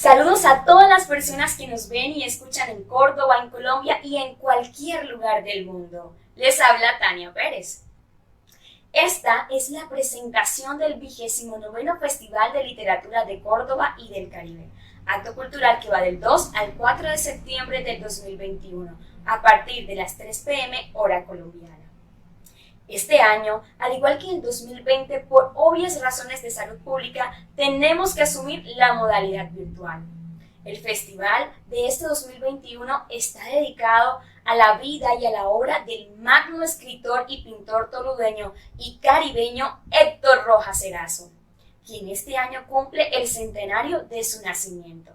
Saludos a todas las personas que nos ven y escuchan en Córdoba, en Colombia y en cualquier lugar del mundo. Les habla Tania Pérez. Esta es la presentación del 29º Festival de Literatura de Córdoba y del Caribe, acto cultural que va del 2 al 4 de septiembre del 2021, a partir de las 3 p.m. hora colombiana. Este año, al igual que en 2020, por obvias razones de salud pública, tenemos que asumir la modalidad virtual. El festival de este 2021 está dedicado a la vida y a la obra del magno escritor y pintor toludeño y caribeño Héctor Rojas Erazo, quien este año cumple el centenario de su nacimiento.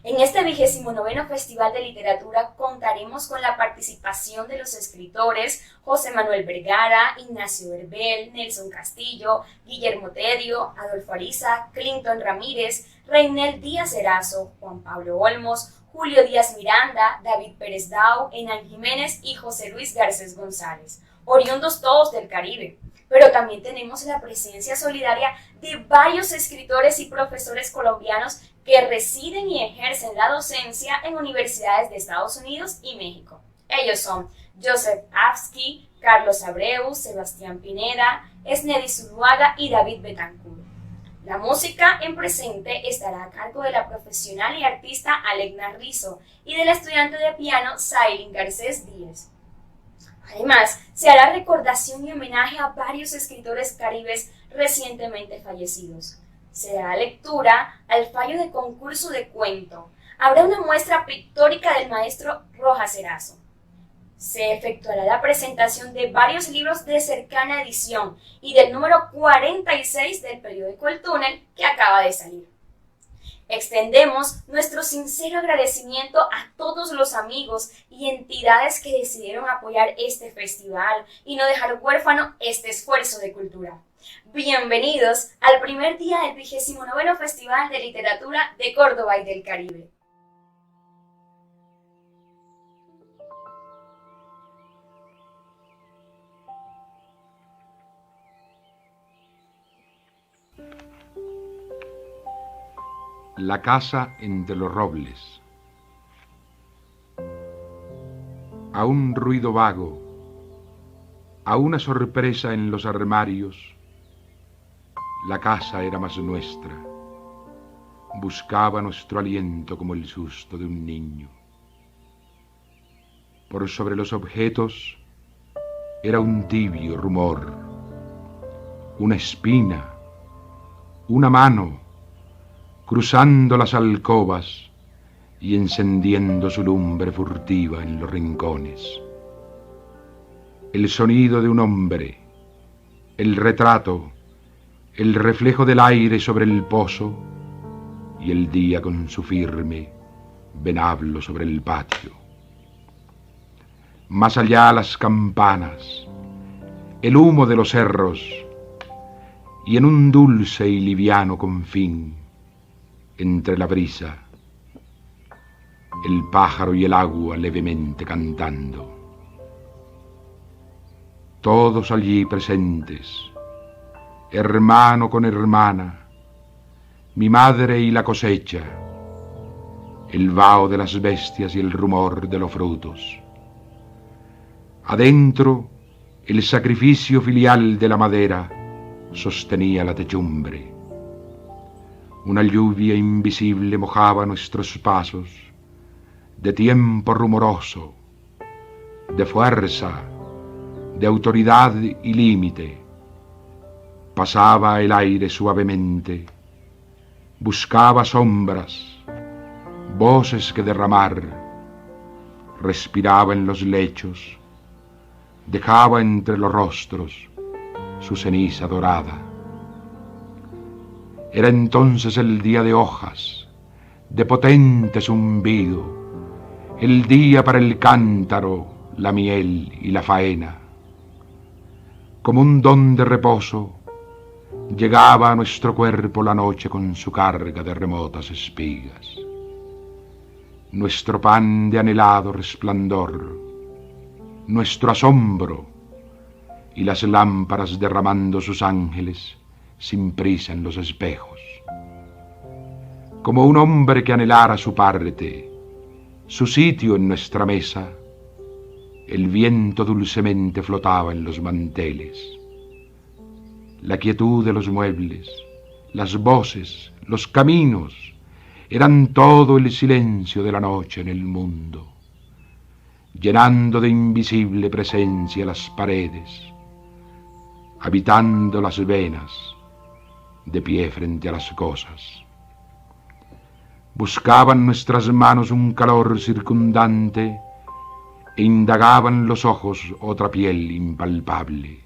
En este 29º Festival de Literatura contaremos con la participación de los escritores José Manuel Vergara, Ignacio Verbel, Nelson Castillo, Guillermo Tedio, Adolfo Ariza, Clinton Ramírez, Reynel Díaz Erazo, Juan Pablo Olmos, Julio Díaz Miranda, David Pérez Dau, Enan Jiménez y José Luis Garcés González, oriundos todos del Caribe. Pero también tenemos la presencia solidaria de varios escritores y profesores colombianos que residen y ejercen la docencia en universidades de Estados Unidos y México. Ellos son Joseph Afsky, Carlos Abreu, Sebastián Pineda, Esnedi Zuluaga y David Betancourt. La música en presente estará a cargo de la profesional y artista Alegna Rizzo y de la estudiante de piano Sailin Garcés Díez. Además, se hará recordación y homenaje a varios escritores caribes recientemente fallecidos. Se dará lectura al fallo de concurso de cuento. Habrá una muestra pictórica del maestro Rojas Erazo. Se efectuará la presentación de varios libros de cercana edición y del número 46 del periódico El Túnel que acaba de salir. Extendemos nuestro sincero agradecimiento a todos los amigos y entidades que decidieron apoyar este festival y no dejar huérfano este esfuerzo de cultura. Bienvenidos al primer día del 29º Festival de Literatura de Córdoba y del Caribe. La casa entre los robles. A un ruido vago, a una sorpresa en los armarios, la casa era más nuestra. Buscaba nuestro aliento como el susto de un niño. Por sobre los objetos era un tibio rumor, una espina, una mano, cruzando las alcobas y encendiendo su lumbre furtiva en los rincones. El sonido de un hombre, el retrato, el reflejo del aire sobre el pozo y el día con su firme venablo sobre el patio. Más allá las campanas, el humo de los cerros y en un dulce y liviano confín, entre la brisa, el pájaro y el agua levemente cantando. Todos allí presentes, hermano con hermana, mi madre y la cosecha, el vaho de las bestias y el rumor de los frutos. Adentro, el sacrificio filial de la madera sostenía la techumbre. Una lluvia invisible mojaba nuestros pasos, de tiempo rumoroso, de fuerza, de autoridad y límite. Pasaba el aire suavemente, buscaba sombras, voces que derramar, respiraba en los lechos, dejaba entre los rostros su ceniza dorada. Era entonces el día de hojas, de potente zumbido, el día para el cántaro, la miel y la faena. Como un don de reposo, llegaba a nuestro cuerpo la noche con su carga de remotas espigas. Nuestro pan de anhelado resplandor, nuestro asombro y las lámparas derramando sus ángeles sin prisa en los espejos. como un hombre que anhelara su parte, su sitio en nuestra mesa, el viento dulcemente flotaba en los manteles. La quietud de los muebles, las voces, los caminos, eran todo el silencio de la noche en el mundo, llenando de invisible presencia las paredes, habitando las venas, de pie frente a las cosas. Buscaban nuestras manos un calor circundante e indagaban los ojos otra piel impalpable.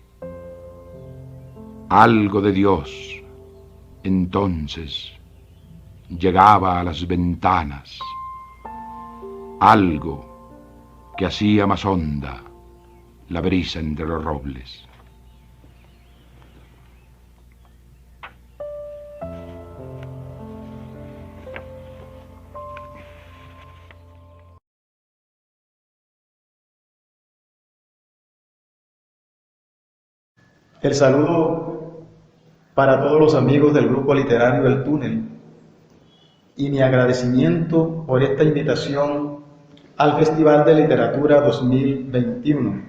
Algo de Dios, entonces, llegaba a las ventanas, algo que hacía más honda la brisa entre los robles. El saludo para todos los amigos del grupo literario El Túnel y mi agradecimiento por esta invitación al Festival de Literatura 2021.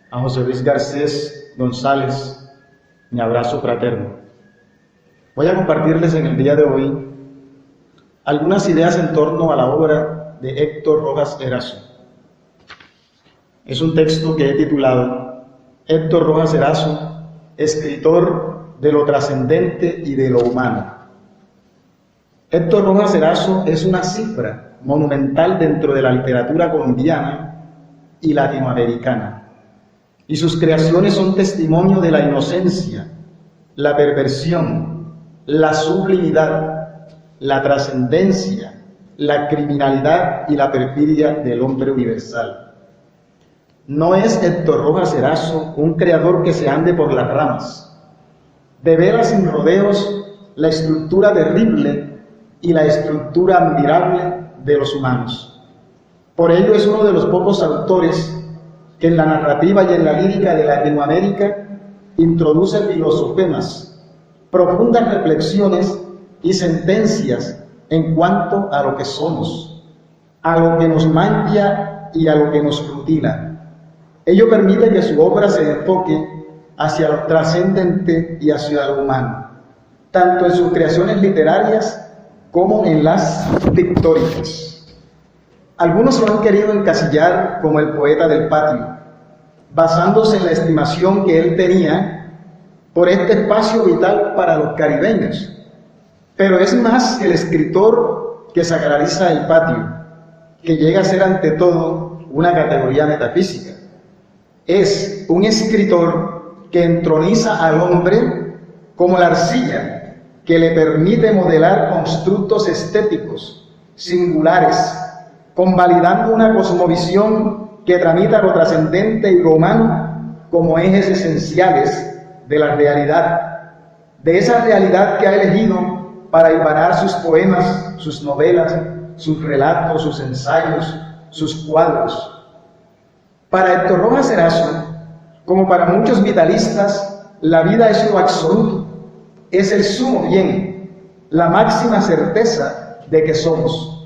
A José Luis Garcés González, mi abrazo fraterno. Voy a compartirles en el día de hoy algunas ideas en torno a la obra de Héctor Rojas Erazo. Es un texto que he titulado Héctor Rojas Erazo, escritor de lo trascendente y de lo humano. Héctor Rojas Erazo es una cifra monumental dentro de la literatura colombiana y latinoamericana, y sus creaciones son testimonio de la inocencia, la perversión, la sublimidad, la trascendencia, la criminalidad y la perfidia del hombre universal. No es Héctor Rojas Erazo un creador que se ande por las ramas. Devela sin rodeos la estructura terrible y la estructura admirable de los humanos. Por ello es uno de los pocos autores que en la narrativa y en la lírica de Latinoamérica introduce filosofemas, profundas reflexiones y sentencias en cuanto a lo que somos, a lo que nos mancha y a lo que nos rutila. Ello permite que su obra se enfoque hacia lo trascendente y hacia lo humano, tanto en sus creaciones literarias como en las pictóricas. Algunos lo han querido encasillar como el poeta del patio, basándose en la estimación que él tenía por este espacio vital para los caribeños. Pero es más el escritor que sacraliza el patio, que llega a ser ante todo una categoría metafísica. Es un escritor que entroniza al hombre como la arcilla que le permite modelar constructos estéticos, singulares, convalidando una cosmovisión que tramita lo trascendente y lo humano como ejes esenciales de la realidad, de esa realidad que ha elegido para hilvanar sus poemas, sus novelas, sus relatos, sus ensayos, sus cuadros. Para Héctor Rojas Erazo, como para muchos vitalistas, la vida es lo absoluto, es el sumo bien, la máxima certeza de que somos.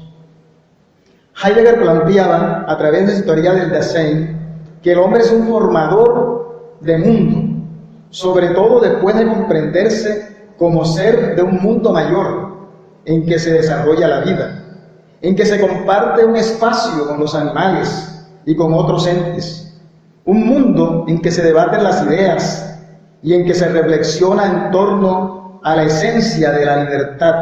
Heidegger planteaba, a través de su teoría del Dasein, que el hombre es un formador de mundo, sobre todo después de comprenderse como ser de un mundo mayor, en que se desarrolla la vida, en que se comparte un espacio con los animales y con otros entes, un mundo en que se debaten las ideas y en que se reflexiona en torno a la esencia de la libertad,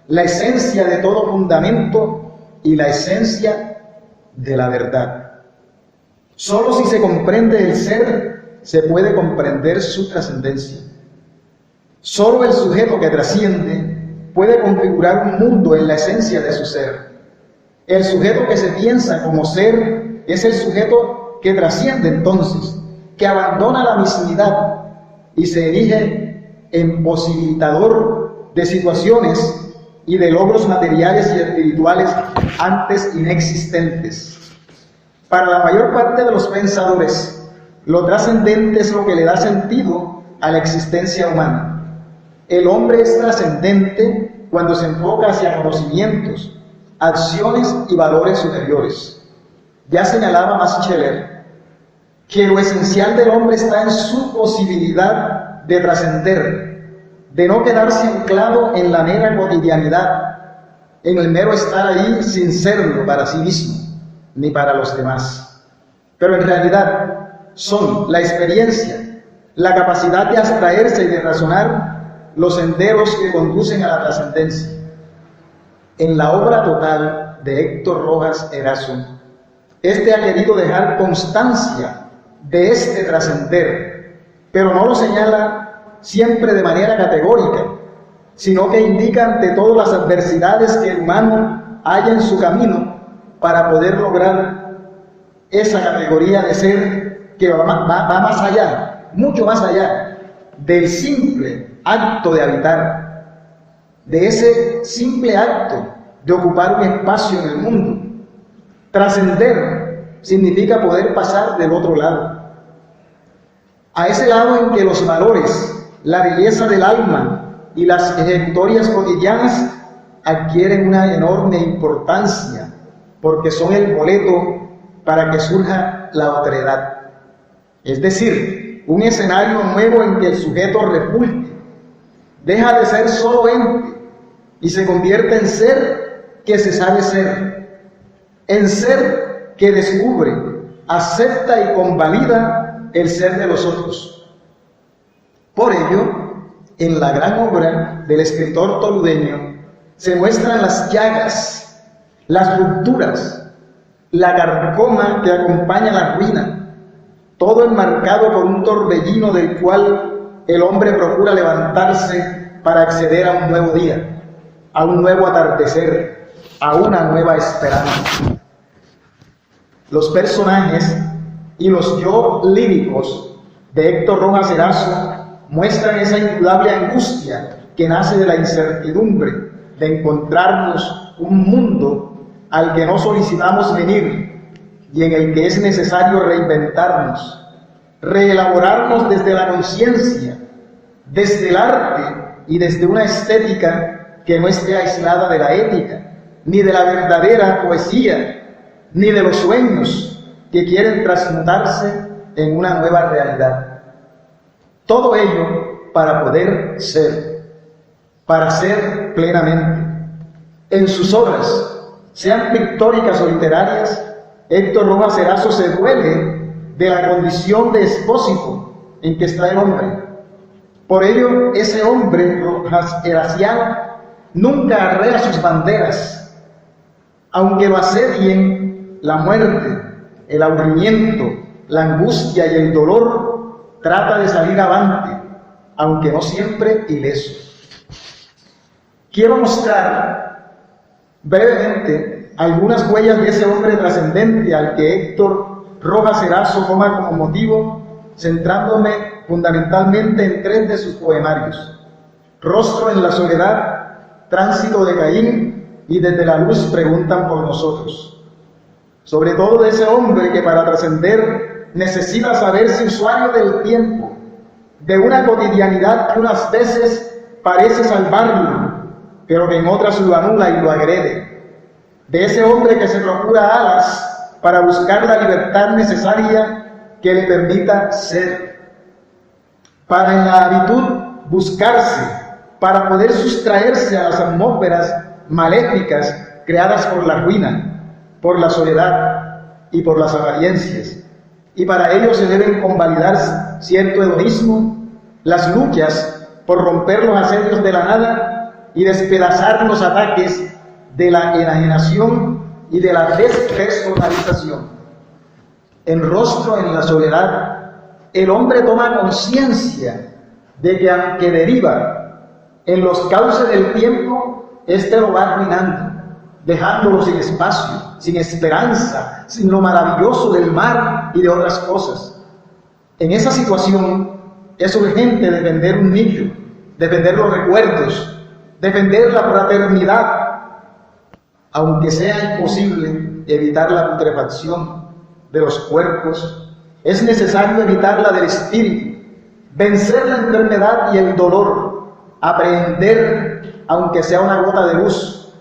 la esencia de todo fundamento y la esencia de la verdad. Solo si se comprende el ser, se puede comprender su trascendencia. Solo el sujeto que trasciende puede configurar un mundo en la esencia de su ser. El sujeto que se piensa como ser es el sujeto que trasciende entonces, que abandona la mismidad y se erige en posibilitador de situaciones y de logros materiales y espirituales antes inexistentes. Para la mayor parte de los pensadores, lo trascendente es lo que le da sentido a la existencia humana. El hombre es trascendente cuando se enfoca hacia conocimientos, acciones y valores superiores. Ya señalaba Max Scheler que lo esencial del hombre está en su posibilidad de trascender, de no quedarse anclado en la mera cotidianidad, en el mero estar ahí sin serlo para sí mismo ni para los demás. Pero en realidad son la experiencia, la capacidad de abstraerse y de razonar los senderos que conducen a la trascendencia. En la obra total de Héctor Rojas Erazo, este ha querido dejar constancia de este trascender, pero no lo señala siempre de manera categórica, sino que indica ante todo las adversidades que el humano halla en su camino para poder lograr esa categoría de ser que va más allá, mucho más allá del simple acto de habitar, de ese simple acto de ocupar un espacio en el mundo. Trascender significa poder pasar del otro lado, a ese lado en que los valores, la belleza del alma y las ejecutorias cotidianas adquieren una enorme importancia, porque son el boleto para que surja la otredad. Es decir, un escenario nuevo en que el sujeto repulte, deja de ser solo ente y se convierte en ser que se sabe ser, en ser que descubre, acepta y convalida el ser de los otros. Por ello, en la gran obra del escritor toludeño se muestran las llagas, las rupturas, la carcoma que acompaña la ruina, todo enmarcado por un torbellino del cual el hombre procura levantarse para acceder a un nuevo día, a un nuevo atardecer, a una nueva esperanza. Los personajes y los yo líricos de Héctor Rojas Erazo muestran esa indudable angustia que nace de la incertidumbre de encontrarnos un mundo al que no solicitamos venir y en el que es necesario reinventarnos, reelaborarnos desde la conciencia, desde el arte y desde una estética que no esté aislada de la ética, ni de la verdadera poesía, ni de los sueños que quieren transmutarse en una nueva realidad. Todo ello para poder ser, para ser plenamente. En sus obras, sean pictóricas o literarias, Héctor Rojas Erazo se duele de la condición de expósito en que está el hombre. Por ello, ese hombre Rojas Eraciano nunca arrea sus banderas, aunque lo asedien la muerte, el aburrimiento, la angustia y el dolor, trata de salir avante, aunque no siempre ileso. Quiero mostrar brevemente algunas huellas de ese hombre trascendente al que Héctor Rojas Erazo toma como motivo, centrándome fundamentalmente en 3 de sus poemarios: Rostro en la soledad, Tránsito de Caín y Desde la luz preguntan por nosotros. Sobre todo de ese hombre que para trascender necesita saberse usuario del tiempo, de una cotidianidad que unas veces parece salvarlo, pero que en otras lo anula y lo agrede. De ese hombre que se procura alas para buscar la libertad necesaria que le permita ser, para en la habitud buscarse, para poder sustraerse a las atmósferas maléficas creadas por la ruina, por la soledad y por las apariencias. Y para ello se deben convalidar cierto hedonismo, las luchas por romper los asedios de la nada y despedazar los ataques de la enajenación y de la despersonalización. En Rostro en la soledad, el hombre toma conciencia de que aunque deriva en los cauces del tiempo, éste lo va arruinando, dejándolo sin espacio, sin esperanza, sin lo maravilloso del mar y de otras cosas. En esa situación es urgente defender un nicho, defender los recuerdos, defender la fraternidad, aunque sea imposible evitar la putrefacción de los cuerpos. Es necesario evitar la del espíritu, vencer la enfermedad y el dolor, aprehender aunque sea una gota de luz,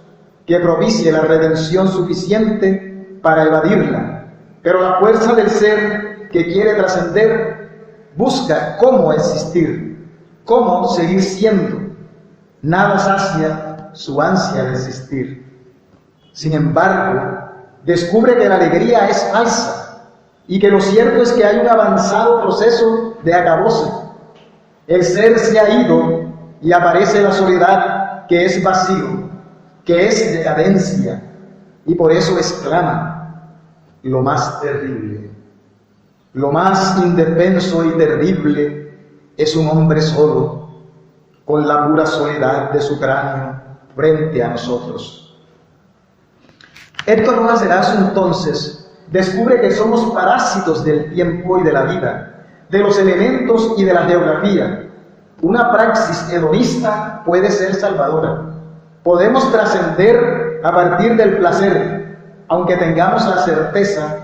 que propicie la redención suficiente para evadirla. Pero la fuerza del ser que quiere trascender busca cómo existir, cómo seguir siendo. Nada sacia su ansia de existir. Sin embargo, descubre que la alegría es falsa y que lo cierto es que hay un avanzado proceso de acabose. El ser se ha ido y aparece la soledad, que es vacío, que es decadencia, y por eso exclama: lo más terrible, lo más indefenso y terrible es un hombre solo, con la pura soledad de su cráneo frente a nosotros. Héctor Rojas Erazo entonces descubre que somos parásitos del tiempo y de la vida, de los elementos y de la geografía. Una praxis hedonista puede ser salvadora. Podemos trascender a partir del placer, aunque tengamos la certeza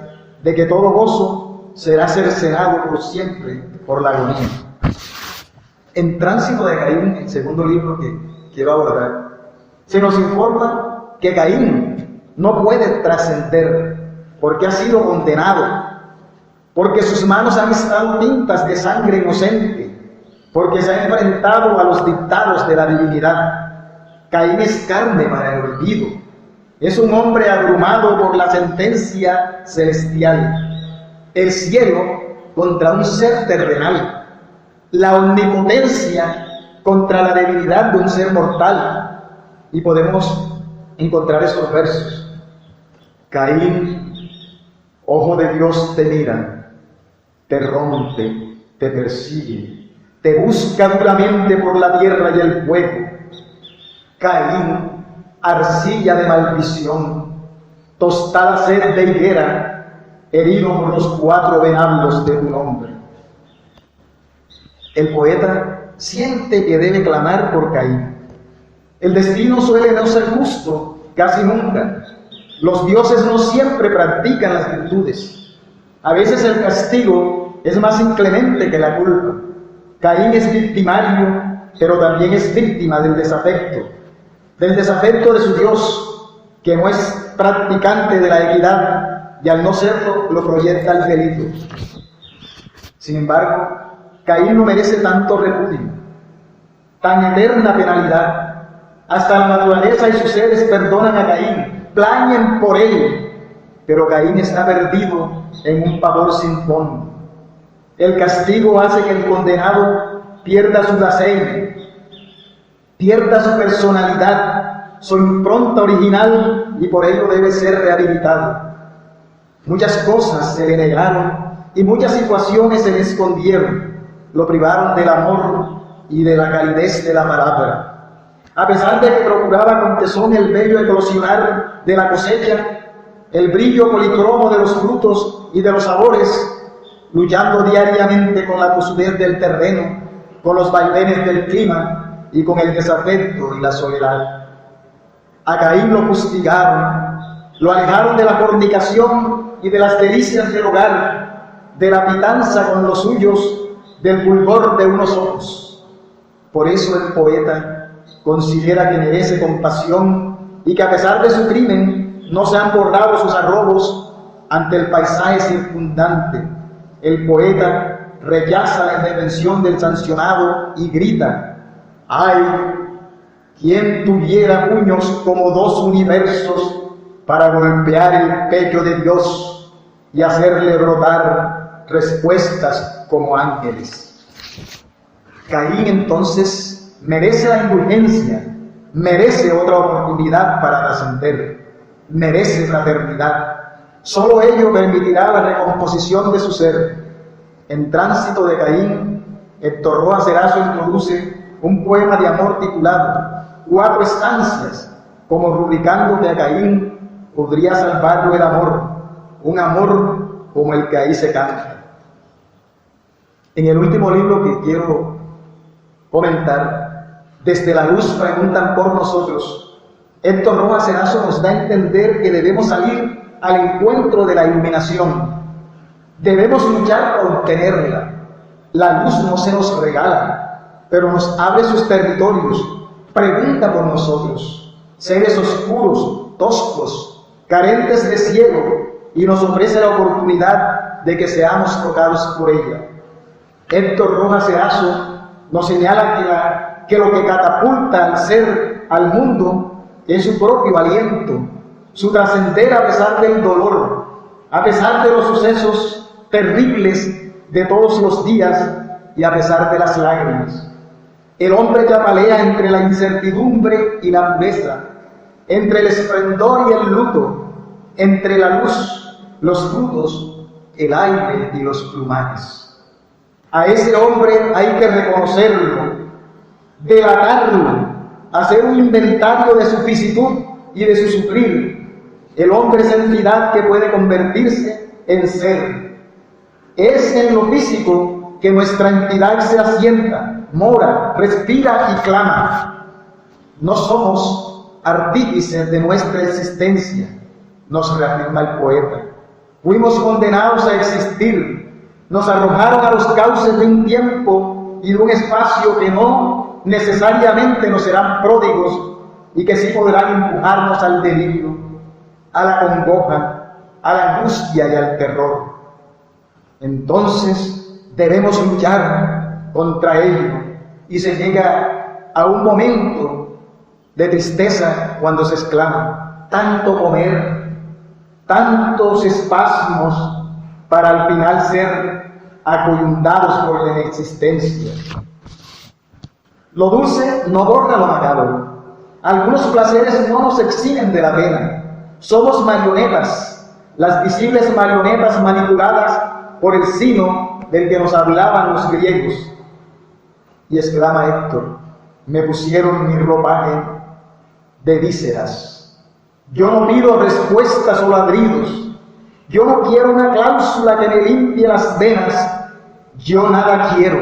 de que todo gozo será cercenado por siempre por la agonía. En Tránsito de Caín, el segundo libro que quiero abordar, se nos informa que Caín no puede trascender porque ha sido condenado, porque sus manos han estado tintas de sangre inocente, porque se ha enfrentado a los dictados de la divinidad. Caín es carne para el olvido, es un hombre abrumado por la sentencia celestial, el cielo contra un ser terrenal, la omnipotencia contra la debilidad de un ser mortal. Y podemos encontrar estos versos: Caín, ojo de Dios te mira, te rompe, te persigue, te busca duramente por la tierra y el fuego. Caín, arcilla de maldición, tostada sed de higuera, herido por los 4 venablos de tu nombre. El poeta siente que debe clamar por Caín. El destino suele no ser justo, casi nunca. Los dioses no siempre practican las virtudes. A veces el castigo es más inclemente que la culpa. Caín es victimario, pero también es víctima del desafecto de su Dios, que no es practicante de la equidad y al no serlo lo proyecta al delito. Sin embargo, Caín no merece tanto repudio, tan eterna penalidad. Hasta la naturaleza y sus seres perdonan a Caín, plañen por él, pero Caín está perdido en un pavor sin fondo. El castigo hace que el condenado pierda su blasfemia, pierda su personalidad, su impronta original, y por ello debe ser rehabilitado. Muchas cosas se le negaron y muchas situaciones se le escondieron, lo privaron del amor y de la calidez de la palabra. A pesar de que procuraba con tesón el bello eclosionar de la cosecha, el brillo policromo de los frutos y de los sabores, luchando diariamente con la tosudez del terreno, con los vaivenes del clima y con el desafecto y la soledad. A Caín lo fustigaron, lo alejaron de la fornicación y de las delicias del hogar, de la pitanza con los suyos, del fulgor de unos ojos. Por eso el poeta considera que merece compasión y que a pesar de su crimen no se han borrado sus arrobos ante el paisaje circundante. El poeta rechaza la indefensión del sancionado y grita: ¡ay! ¿Quién tuviera puños como 2 universos para golpear el pecho de Dios y hacerle brotar respuestas como ángeles? Caín entonces merece la indulgencia, merece otra oportunidad para trascender, merece fraternidad. Solo ello permitirá la recomposición de su ser. En Tránsito de Caín, Héctor Rojas Erazo introduce un poema de amor titulado 4 estancias, como rubricando que a Caín podría salvarlo el amor, un amor como el que ahí se canta. En el último libro que quiero comentar, Desde la luz preguntan por nosotros, Héctor Rojas Erazo nos da a entender que debemos salir al encuentro de la iluminación. Debemos luchar por obtenerla. La luz no se nos regala, pero nos abre sus territorios, pregunta por nosotros, seres oscuros, toscos, carentes de cielo, y nos ofrece la oportunidad de que seamos tocados por ella. Héctor Rojas Erazo nos señala que lo que catapulta al ser al mundo es su propio aliento, su trascender a pesar del dolor, a pesar de los sucesos terribles de todos los días y a pesar de las lágrimas. El hombre chapalea entre la incertidumbre y la pureza, entre el esplendor y el luto, entre la luz, los frutos, el aire y los plumajes. A ese hombre hay que reconocerlo, delatarlo, hacer un inventario de su fisitud y de su sufrir. El hombre es entidad que puede convertirse en ser. Es en lo físico que nuestra entidad se asienta, mora, respira y clama. No somos artífices de nuestra existencia, nos reafirma el poeta. Fuimos condenados a existir, nos arrojaron a los cauces de un tiempo y de un espacio que no necesariamente nos serán pródigos y que sí podrán empujarnos al delirio, a la congoja, a la angustia y al terror. Entonces debemos luchar contra ello y se llega a un momento de tristeza cuando se exclama: tanto comer, tantos espasmos para al final ser acoyuntados por la inexistencia. Lo dulce no borra lo macabro. Algunos placeres no nos eximen de la pena. Somos marionetas, las visibles marionetas manipuladas por el sino del que nos hablaban los griegos. Y exclama Héctor: me pusieron mi ropaje de vísceras. Yo no pido respuestas o ladridos. Yo no quiero una cláusula que me limpie las venas. Yo nada quiero,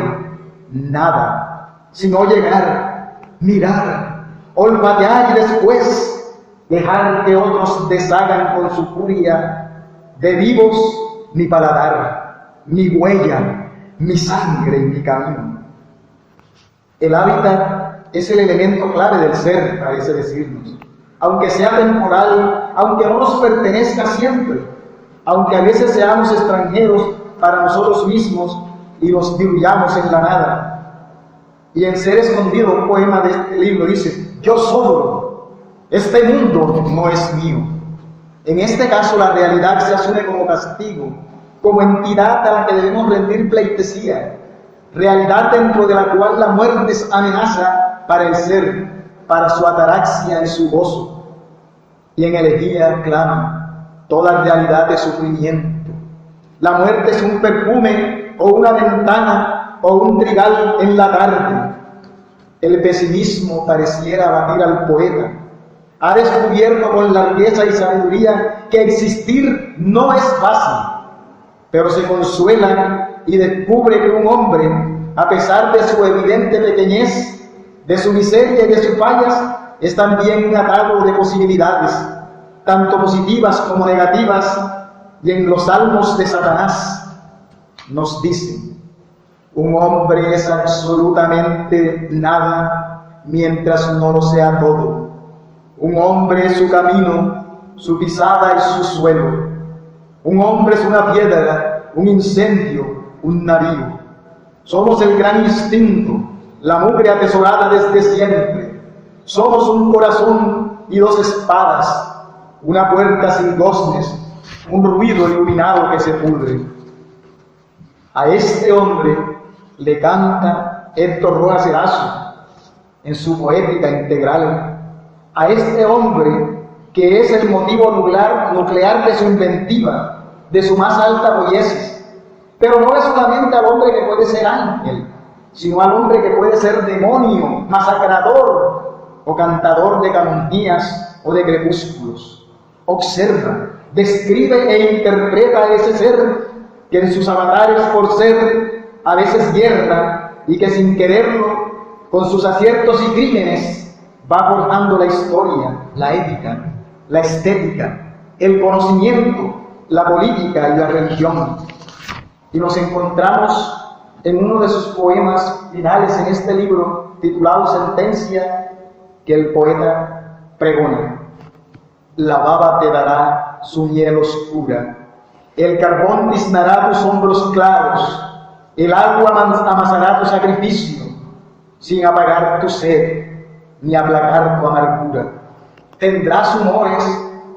nada, sino llegar, mirar, olfatear y después dejar que otros deshagan con su furia de vivos mi paladar, mi huella, mi sangre y mi camino. El hábitat es el elemento clave del ser, parece decirnos. Aunque sea temporal, aunque no nos pertenezca siempre, aunque a veces seamos extranjeros para nosotros mismos y nos diluyamos en la nada. Y en Ser Escondido, un poema de este libro, dice: yo solo, este mundo no es mío. En este caso la realidad se asume como castigo, como entidad a la que debemos rendir pleitesía, realidad dentro de la cual la muerte es amenaza para el ser, para su ataraxia y su gozo. Y en elegía clama: toda realidad de sufrimiento. La muerte es un perfume o una ventana o un trigal en la tarde. El pesimismo pareciera abatir al poeta. Ha descubierto con largueza y sabiduría que existir no es fácil, pero se consuela y descubre que un hombre, a pesar de su evidente pequeñez, de su miseria y de sus fallas, es también atado de posibilidades, tanto positivas como negativas, y en los salmos de Satanás nos dicen: un hombre es absolutamente nada mientras no lo sea todo. Un hombre es su camino, su pisada y su suelo. Un hombre es una piedra, un incendio, un navío. Somos el gran instinto, la mugre atesorada desde siempre. Somos un corazón y dos espadas, una puerta sin goznes, un ruido iluminado que se pudre. A este hombre le canta Héctor Rojas Erazo en su poética integral. A este hombre que es el motivo nuclear de su inventiva, de su más alta poiesis. Pero no es solamente al hombre que puede ser ángel, sino al hombre que puede ser demonio, masacrador o cantador de canonjías o de crepúsculos. Observa, describe e interpreta a ese ser que en sus avatares por ser a veces hierra y que sin quererlo, con sus aciertos y crímenes, va forjando la historia, la ética, la estética, el conocimiento, la política y la religión. Y nos encontramos en uno de sus poemas finales en este libro, titulado Sentencia, que el poeta pregona. La baba te dará su miel oscura, el carbón tiznará tus hombros claros, el agua amasará tu sacrificio, sin apagar tu sed ni aplacar tu amargura. Tendrás humores,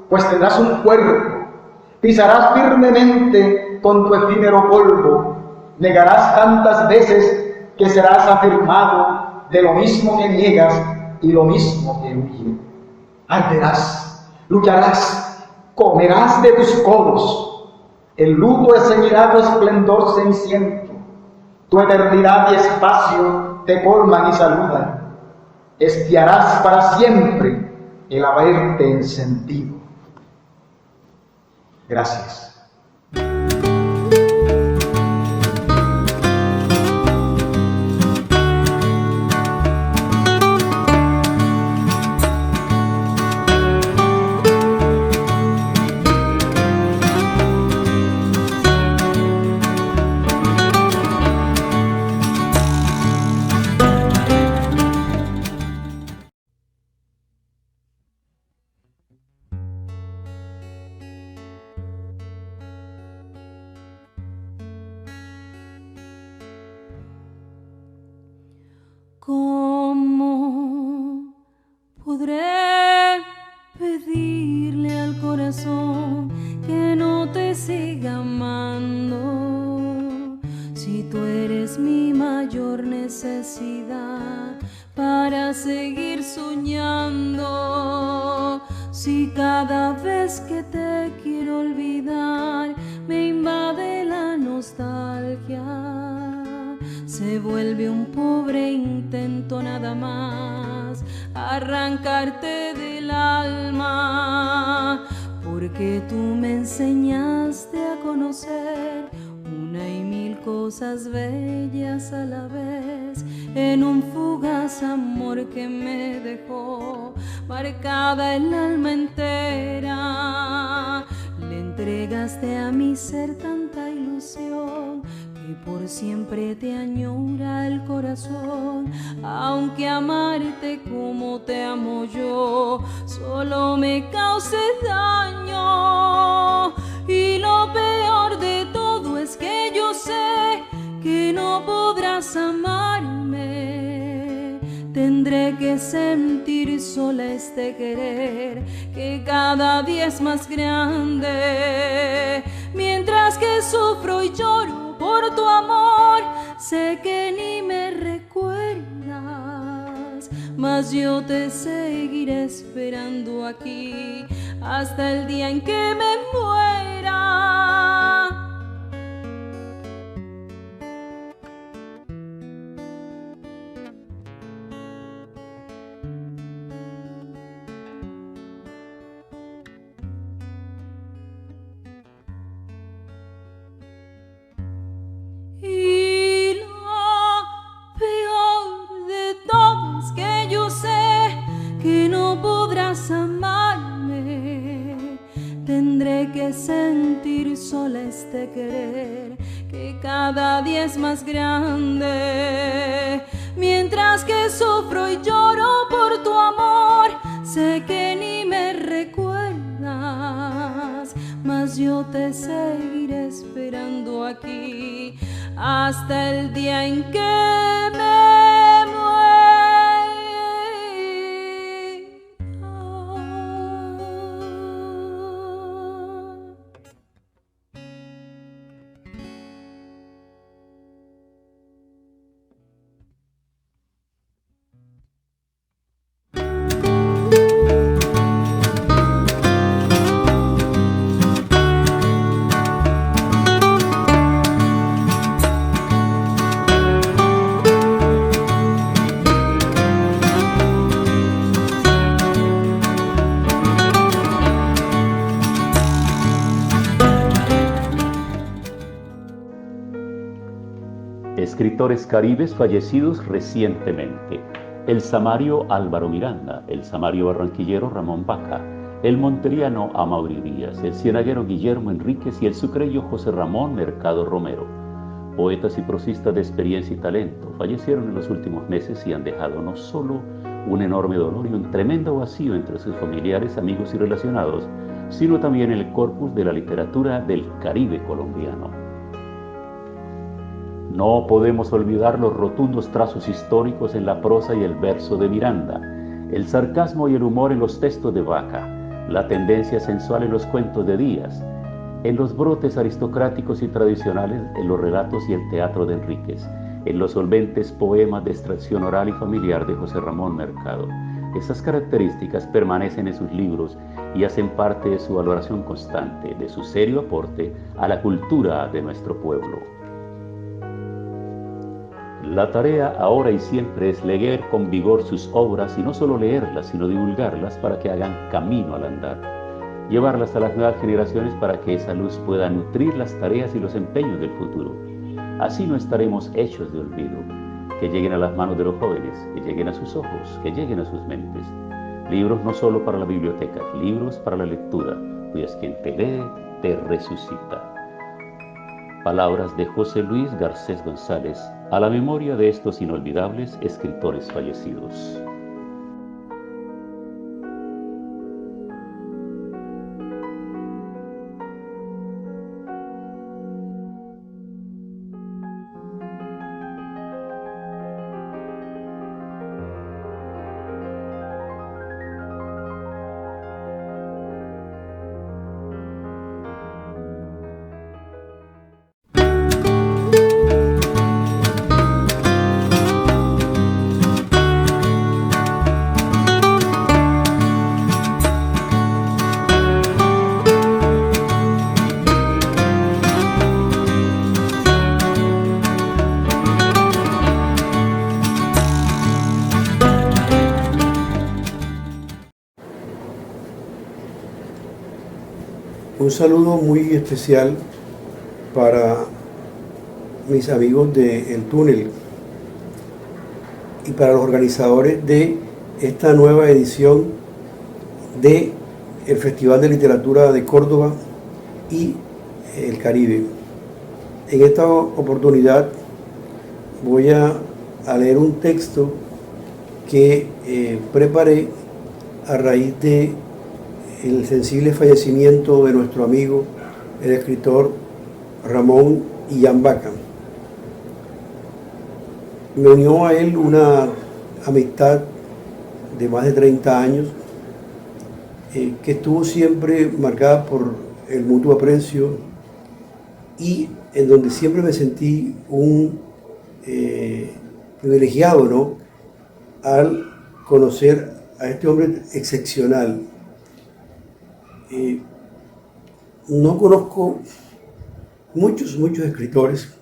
pues tendrás un cuerpo, pisarás firmemente con tu efímero polvo, negarás tantas veces que serás afirmado de lo mismo que niegas y lo mismo que huye. Arderás, lucharás, comerás de tus codos, el luto ceñirá tu esplendor ceniciento, tu eternidad y espacio te colman y saludan, espiarás para siempre el haberte encendido. Gracias. ¿Cómo podré pedirle al corazón que no te siga amando si tú eres mi mayor necesidad para seguir soñando? Si cada vez que te quiero olvidar me invade la nostalgia, se vuelve un pobre intento nada más arrancarte del alma, porque tú me enseñaste a conocer una y mil cosas bellas a la vez en un fugaz amor que me dejó marcada el alma entera. Le entregaste a mi ser tanta ilusión que por siempre te añora el corazón, aunque amarte como te amo yo solo me cause daño. Y lo peor de todo es que yo sé que no podrás amarme. Tendré que sentir sola este querer que cada día es más grande. Mientras que sufro y lloro por tu amor, sé que ni me recuerdas, mas yo te seguiré esperando aquí hasta el día en que me muera. Y lo peor de todo es que yo sé que no podrás amarme. Tendré que sentir sola este querer que cada día es más grande. Mientras que sufro y lloro por tu amor, sé que ni me recuerdas, mas yo te seguiré esperando aquí hasta el día en que me muera. Escritores caribes fallecidos recientemente: el samario Álvaro Miranda, el samario barranquillero Ramón Baca, el monteriano Amaury Díaz, el cienaguero Guillermo Enríquez y el sucreyo José Ramón Mercado Romero. Poetas y prosistas de experiencia y talento fallecieron en los últimos meses y han dejado no solo un enorme dolor y un tremendo vacío entre sus familiares, amigos y relacionados, sino también el corpus de la literatura del Caribe colombiano. No podemos olvidar los rotundos trazos históricos en la prosa y el verso de Miranda, el sarcasmo y el humor en los textos de Vaca, la tendencia sensual en los cuentos de Díaz, en los brotes aristocráticos y tradicionales en los relatos y el teatro de Enríquez, en los solventes poemas de extracción oral y familiar de José Ramón Mercado. Esas características permanecen en sus libros y hacen parte de su valoración constante, de su serio aporte a la cultura de nuestro pueblo. La tarea ahora y siempre es leer con vigor sus obras y no solo leerlas, sino divulgarlas para que hagan camino al andar. Llevarlas a las nuevas generaciones para que esa luz pueda nutrir las tareas y los empeños del futuro. Así no estaremos hechos de olvido. Que lleguen a las manos de los jóvenes, que lleguen a sus ojos, que lleguen a sus mentes. Libros no solo para la biblioteca, libros para la lectura, pues quien te lee, te resucita. Palabras de José Luis Garcés González, a la memoria de estos inolvidables escritores fallecidos. Un saludo muy especial para mis amigos de El Túnel y para los organizadores de esta nueva edición de el Festival de Literatura de Córdoba y el Caribe. En esta oportunidad voy a leer un texto que preparé a raíz de el sensible fallecimiento de nuestro amigo, el escritor Ramón Illán Vaca. Me unió a él una amistad de más de 30 años, que estuvo siempre marcada por el mutuo aprecio y en donde siempre me sentí un privilegiado, ¿no?, al conocer a este hombre excepcional. No conozco muchos escritores,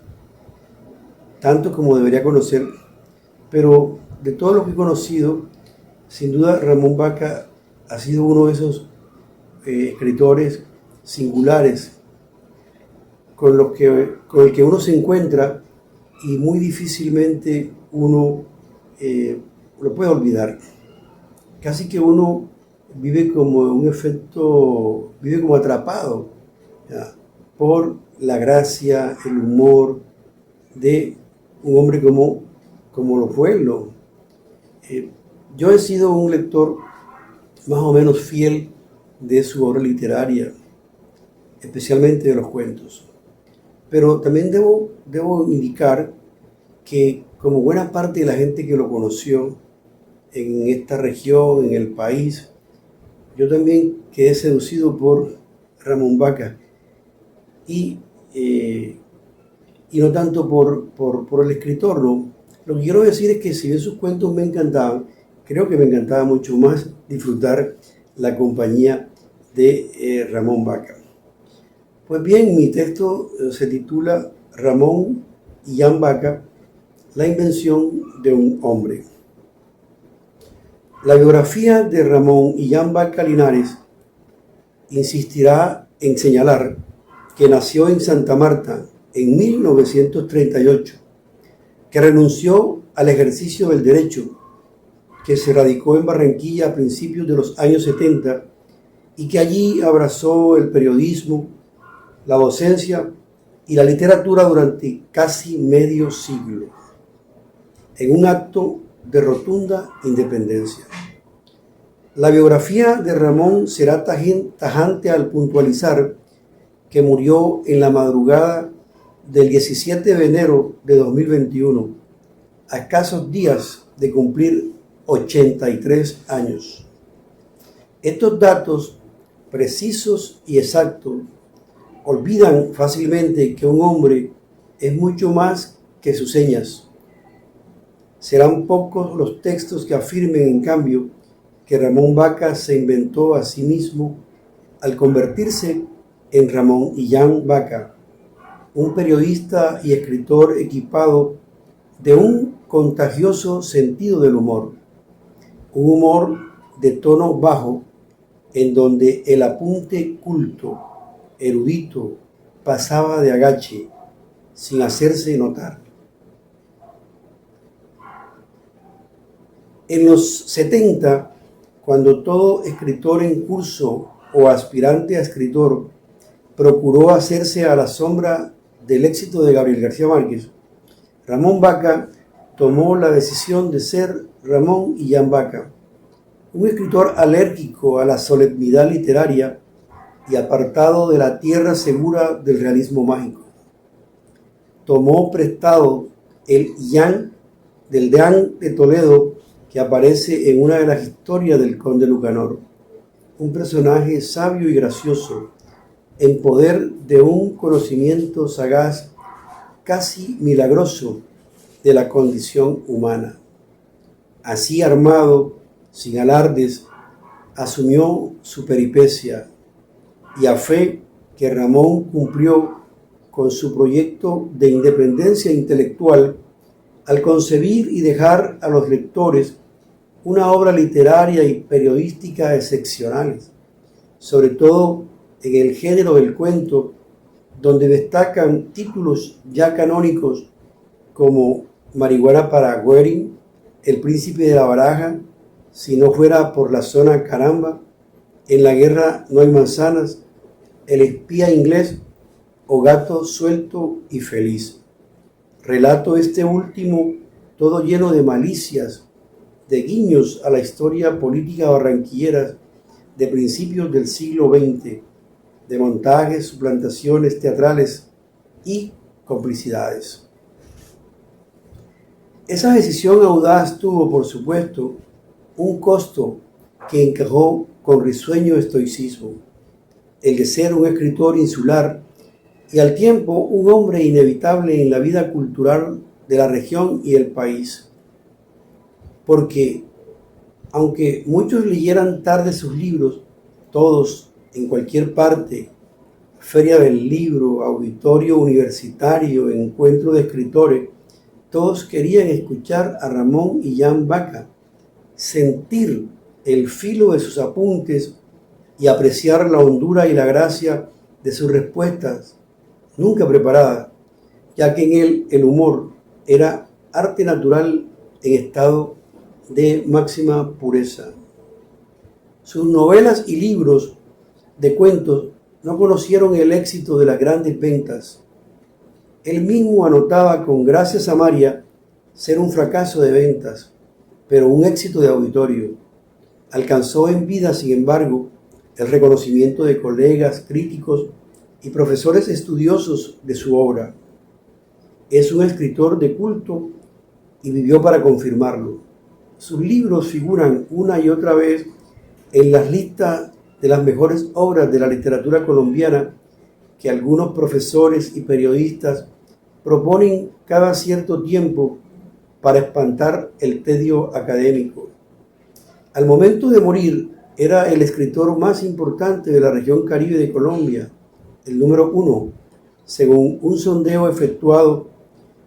tanto como debería conocer, pero de todos los que he conocido, sin duda Ramón Vaca ha sido uno de esos escritores singulares con el que uno se encuentra y muy difícilmente uno lo puede olvidar. Casi que uno vive como un efecto, vive como atrapado, ¿ya?, por la gracia, el humor de un hombre como lo fue él, ¿no? Yo he sido un lector más o menos fiel de su obra literaria, especialmente de los cuentos. Pero también debo indicar que, como buena parte de la gente que lo conoció en esta región, en el país, yo también quedé seducido por Ramón Vaca y no tanto por el escritor, ¿no? Lo que quiero decir es que si bien sus cuentos me encantaban, creo que me encantaba mucho más disfrutar la compañía de Ramón Vaca. Pues bien, mi texto se titula Ramón Illán Vaca, la invención de un hombre. La biografía de Ramón Illán Vaca Linares insistirá en señalar que nació en Santa Marta en 1938, que renunció al ejercicio del derecho, que se radicó en Barranquilla a principios de los años 70 y que allí abrazó el periodismo, la docencia y la literatura durante casi medio siglo. En un acto de rotunda independencia. La biografía de Ramón será tajante al puntualizar que murió en la madrugada del 17 de enero de 2021, a escasos días de cumplir 83 años. Estos datos precisos y exactos olvidan fácilmente que un hombre es mucho más que sus señas. Serán pocos los textos que afirmen, en cambio, que Ramón Baca se inventó a sí mismo al convertirse en Ramón Illán Baca, un periodista y escritor equipado de un contagioso sentido del humor, un humor de tono bajo, en donde el apunte culto, erudito, pasaba de agache, sin hacerse notar. En los 70, cuando todo escritor en curso o aspirante a escritor procuró hacerse a la sombra del éxito de Gabriel García Márquez, Ramón Baca tomó la decisión de ser Ramón Illán Baca, un escritor alérgico a la solemnidad literaria y apartado de la tierra segura del realismo mágico. Tomó prestado el Illán del Deán de Toledo que aparece en una de las historias del conde Lucanor, un personaje sabio y gracioso, en poder de un conocimiento sagaz, casi milagroso, de la condición humana. Así armado, sin alardes, asumió su peripecia, y a fe que Ramón cumplió con su proyecto de independencia intelectual al concebir y dejar a los lectores una obra literaria y periodística excepcionales, sobre todo en el género del cuento, donde destacan títulos ya canónicos como Marihuana para Goering, El Príncipe de la Baraja, Si no fuera por la zona Caramba, En la guerra no hay manzanas, El espía inglés o Gato suelto y feliz. Relato este último todo lleno de malicias, de guiños a la historia política barranquillera de principios del siglo XX, de montajes, suplantaciones teatrales y complicidades. Esa decisión audaz tuvo, por supuesto, un costo que encajó con risueño estoicismo, el de ser un escritor insular y al tiempo un hombre inevitable en la vida cultural de la región y el país. Porque, aunque muchos leyeran tarde sus libros, todos, en cualquier parte, feria del libro, auditorio universitario, encuentro de escritores, todos querían escuchar a Ramón Illán Baca, sentir el filo de sus apuntes y apreciar la hondura y la gracia de sus respuestas, nunca preparadas, ya que en él el humor era arte natural en estado de máxima pureza. Sus novelas y libros de cuentos no conocieron el éxito de las grandes ventas. Él mismo anotaba con gracia Samaria ser un fracaso de ventas, pero un éxito de auditorio. Alcanzó en vida, sin embargo, el reconocimiento de colegas, críticos y profesores estudiosos de su obra. Es un escritor de culto y vivió para confirmarlo. Sus libros figuran una y otra vez en las listas de las mejores obras de la literatura colombiana que algunos profesores y periodistas proponen cada cierto tiempo para espantar el tedio académico. Al momento de morir, era el escritor más importante de la región Caribe de Colombia, el número 1, según un sondeo efectuado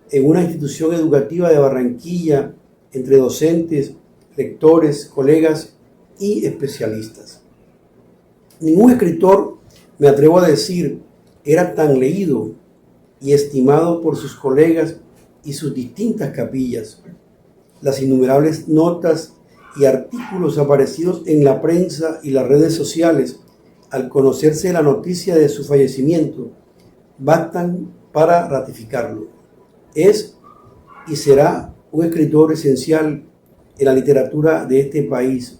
en una institución educativa de Barranquilla entre docentes, lectores, colegas y especialistas. Ningún escritor, me atrevo a decir, era tan leído y estimado por sus colegas y sus distintas capillas. Las innumerables notas y artículos aparecidos en la prensa y las redes sociales al conocerse la noticia de su fallecimiento bastan para ratificarlo. Es y será un escritor esencial en la literatura de este país,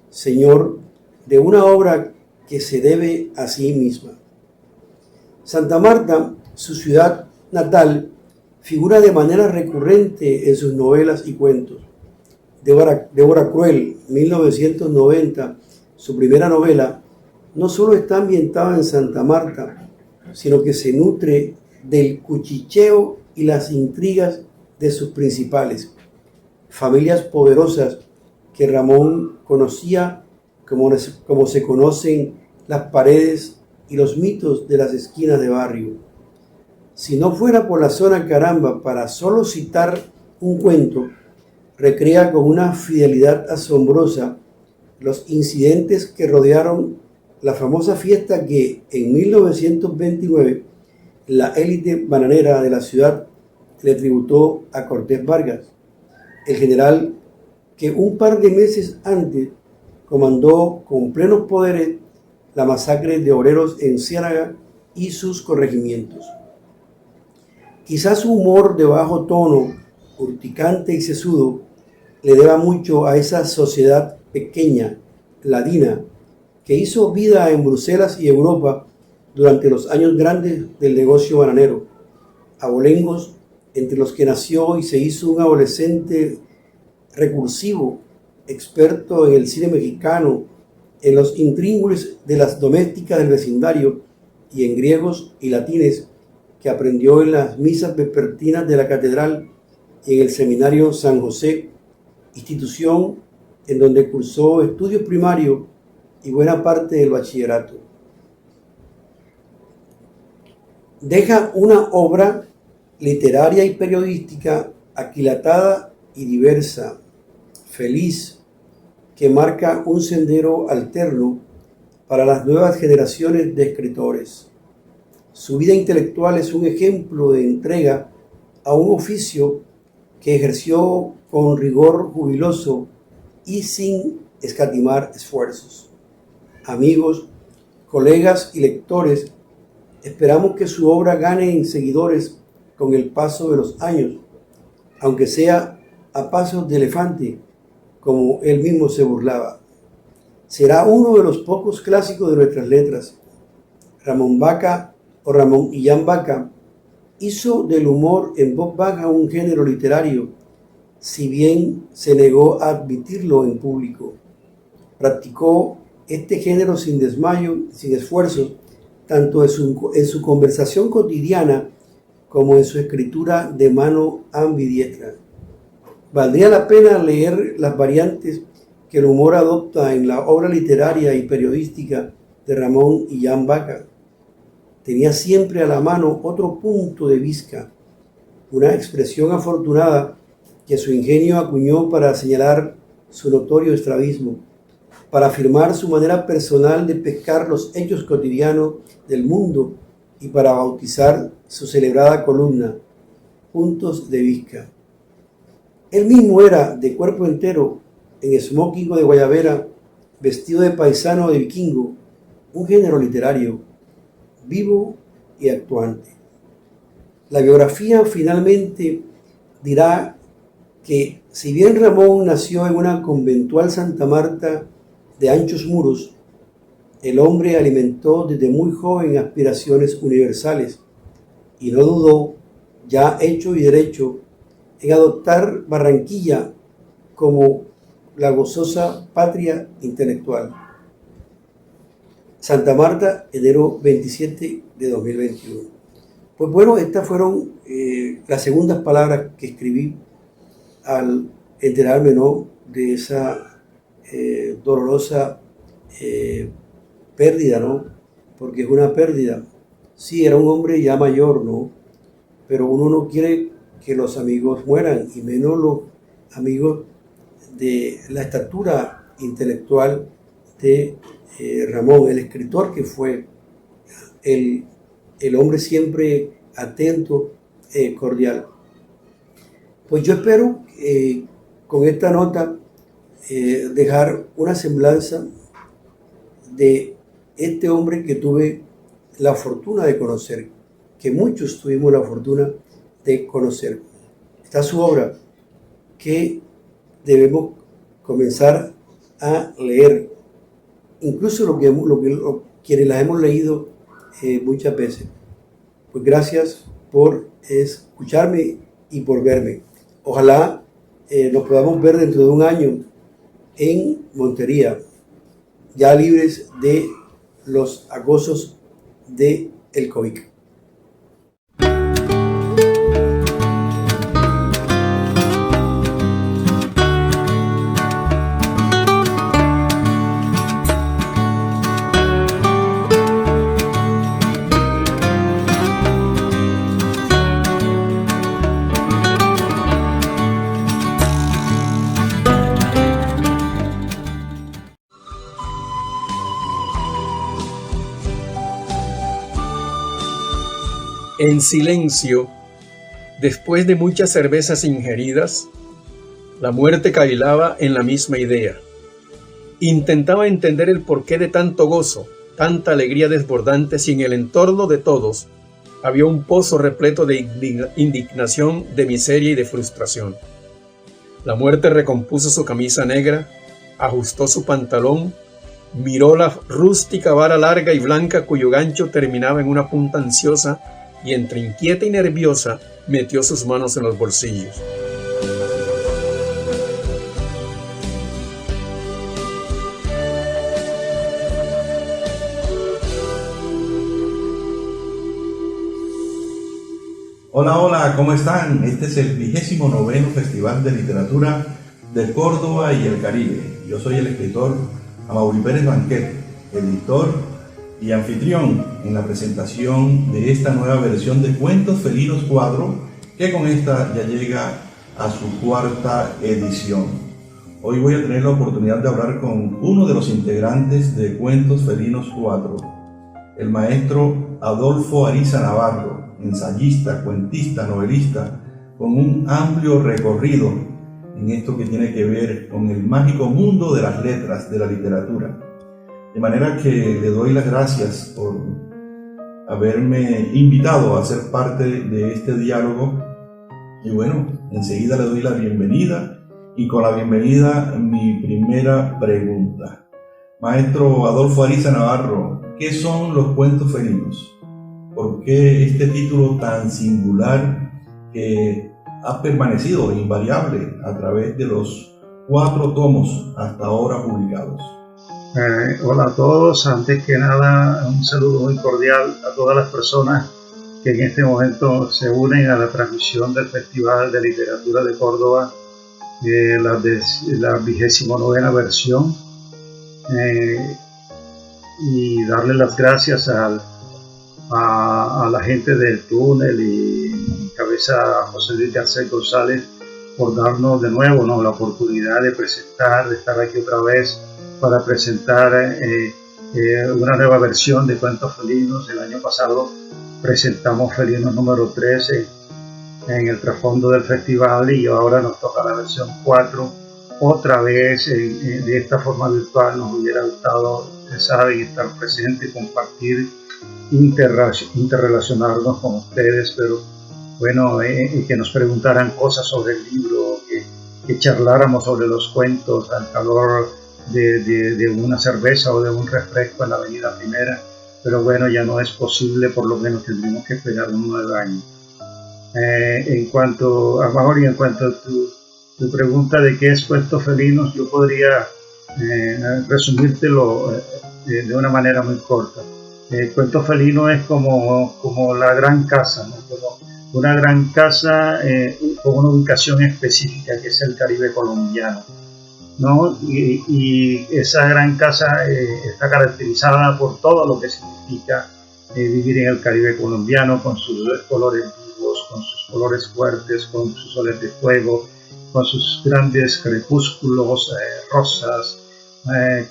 señor de una obra que se debe a sí misma. Santa Marta, su ciudad natal, figura de manera recurrente en sus novelas y cuentos. Débora Cruel, 1990, su primera novela, no solo está ambientada en Santa Marta, sino que se nutre del cuchicheo y las intrigas de sus principales, familias poderosas que Ramón conocía como se conocen las paredes y los mitos de las esquinas de barrio. Si no fuera por la zona Caramba, para solo citar un cuento, recrea con una fidelidad asombrosa los incidentes que rodearon la famosa fiesta que en 1929 la élite bananera de la ciudad le tributó a Cortés Vargas, el general que un par de meses antes comandó con plenos poderes la masacre de obreros en Ciénaga y sus corregimientos. Quizás su humor de bajo tono, urticante y sesudo, le deba mucho a esa sociedad pequeña, ladina, que hizo vida en Bruselas y Europa durante los años grandes del negocio bananero. Abolengos, entre los que nació y se hizo un adolescente recursivo, experto en el cine mexicano, en los intríngulis de las domésticas del vecindario y en griegos y latines que aprendió en las misas vespertinas de la catedral y en el seminario San José, institución en donde cursó estudios primarios y buena parte del bachillerato. Deja una obra literaria y periodística aquilatada y diversa, feliz, que marca un sendero alterno para las nuevas generaciones de escritores. Su vida intelectual es un ejemplo de entrega a un oficio que ejerció con rigor jubiloso y sin escatimar esfuerzos. Amigos, colegas y lectores, esperamos que su obra gane en seguidores con el paso de los años, aunque sea a pasos de elefante, como él mismo se burlaba. Será uno de los pocos clásicos de nuestras letras. Ramón Baca o Ramón Illán Baca hizo del humor en voz baja un género literario, si bien se negó a admitirlo en público. Practicó este género sin desmayo, sin esfuerzo, tanto en su conversación cotidiana como en su escritura de mano ambidiestra. Valdría la pena leer las variantes que el humor adopta en la obra literaria y periodística de Ramón Illán Baca. Tenía siempre a la mano otro punto de vista, una expresión afortunada que su ingenio acuñó para señalar su notorio estrabismo, para afirmar su manera personal de pescar los hechos cotidianos del mundo y para bautizar su celebrada columna, Puntos de Vista. Él mismo era de cuerpo entero, en smoking de guayabera, vestido de paisano o de vikingo, un género literario, vivo y actuante. La biografía finalmente dirá que si bien Ramón nació en una conventual Santa Marta de anchos muros, el hombre alimentó desde muy joven aspiraciones universales y no dudó, ya hecho y derecho, en adoptar Barranquilla como la gozosa patria intelectual. Santa Marta, enero 27 de 2021. Pues bueno, estas fueron las segundas palabras que escribí al enterarme, ¿no?, de esa dolorosa pérdida, ¿no? Porque es una pérdida. Sí, era un hombre ya mayor, ¿no? Pero uno no quiere que los amigos mueran, y menos los amigos de la estatura intelectual de Ramón, el escritor que fue, el hombre siempre atento, cordial. Pues yo espero con esta nota dejar una semblanza de este hombre que tuve la fortuna de conocer, que muchos tuvimos la fortuna de conocer. Está su obra que debemos comenzar a leer, incluso quienes las hemos leído muchas veces. Pues gracias por escucharme y por verme. Ojalá nos podamos ver dentro de un año en Montería, ya libres de los acosos del COVID. En silencio, después de muchas cervezas ingeridas, la muerte cavilaba en la misma idea. Intentaba entender el porqué de tanto gozo, tanta alegría desbordante, si en el entorno de todos había un pozo repleto de indignación, de miseria y de frustración. La muerte recompuso su camisa negra, ajustó su pantalón, miró la rústica vara larga y blanca cuyo gancho terminaba en una punta ansiosa, y entre inquieta y nerviosa metió sus manos en los bolsillos. Hola, hola, ¿cómo están? Este es el 29º Festival de Literatura de Córdoba y el Caribe. Yo soy el escritor Amaury Pérez Banquet, editor y anfitrión en la presentación de esta nueva versión de Cuentos Felinos 4, que con esta ya llega a su 4ª edición. Hoy voy a tener la oportunidad de hablar con uno de los integrantes de Cuentos Felinos 4, el maestro Adolfo Ariza Navarro, ensayista, cuentista, novelista, con un amplio recorrido en esto que tiene que ver con el mágico mundo de las letras, de la literatura. De manera que le doy las gracias por haberme invitado a ser parte de este diálogo. Y bueno, enseguida le doy la bienvenida, y con la bienvenida mi primera pregunta. Maestro Adolfo Ariza Navarro, ¿qué son los cuentos felinos? ¿Por qué este título tan singular que ha permanecido invariable a través de los 4 tomos hasta ahora publicados? Hola a todos, antes que nada un saludo muy cordial a todas las personas que en este momento se unen a la transmisión del Festival de Literatura de Córdoba, la 29ª versión, y darle las gracias a la gente del túnel y cabeza José Luis Garcés González por darnos de nuevo la oportunidad de presentar, de estar aquí otra vez para presentar una nueva versión de Cuentos Felinos. El año pasado presentamos Felinos número 13 en el trasfondo del festival, y ahora nos toca la versión 4 otra vez de esta forma virtual. Nos hubiera gustado, saben, estar presente, compartir, interrelacionarnos con ustedes, pero bueno, que nos preguntaran cosas sobre el libro, que charláramos sobre los cuentos al calor de una cerveza o de un refresco en la Avenida Primera, pero bueno, ya no es posible, por lo menos tendremos que esperar un 9 años. En cuanto a Mauri, en cuanto a tu pregunta de qué es Cuentos Felinos, yo podría resumírtelo de una manera muy corta. Cuentos Felinos es como la gran casa, ¿no? Como una gran casa con una ubicación específica, que es el Caribe colombiano, ¿no? Y esa gran casa está caracterizada por todo lo que significa vivir en el Caribe colombiano, con sus colores vivos, con sus colores fuertes, con sus soles de fuego, con sus grandes crepúsculos rosas,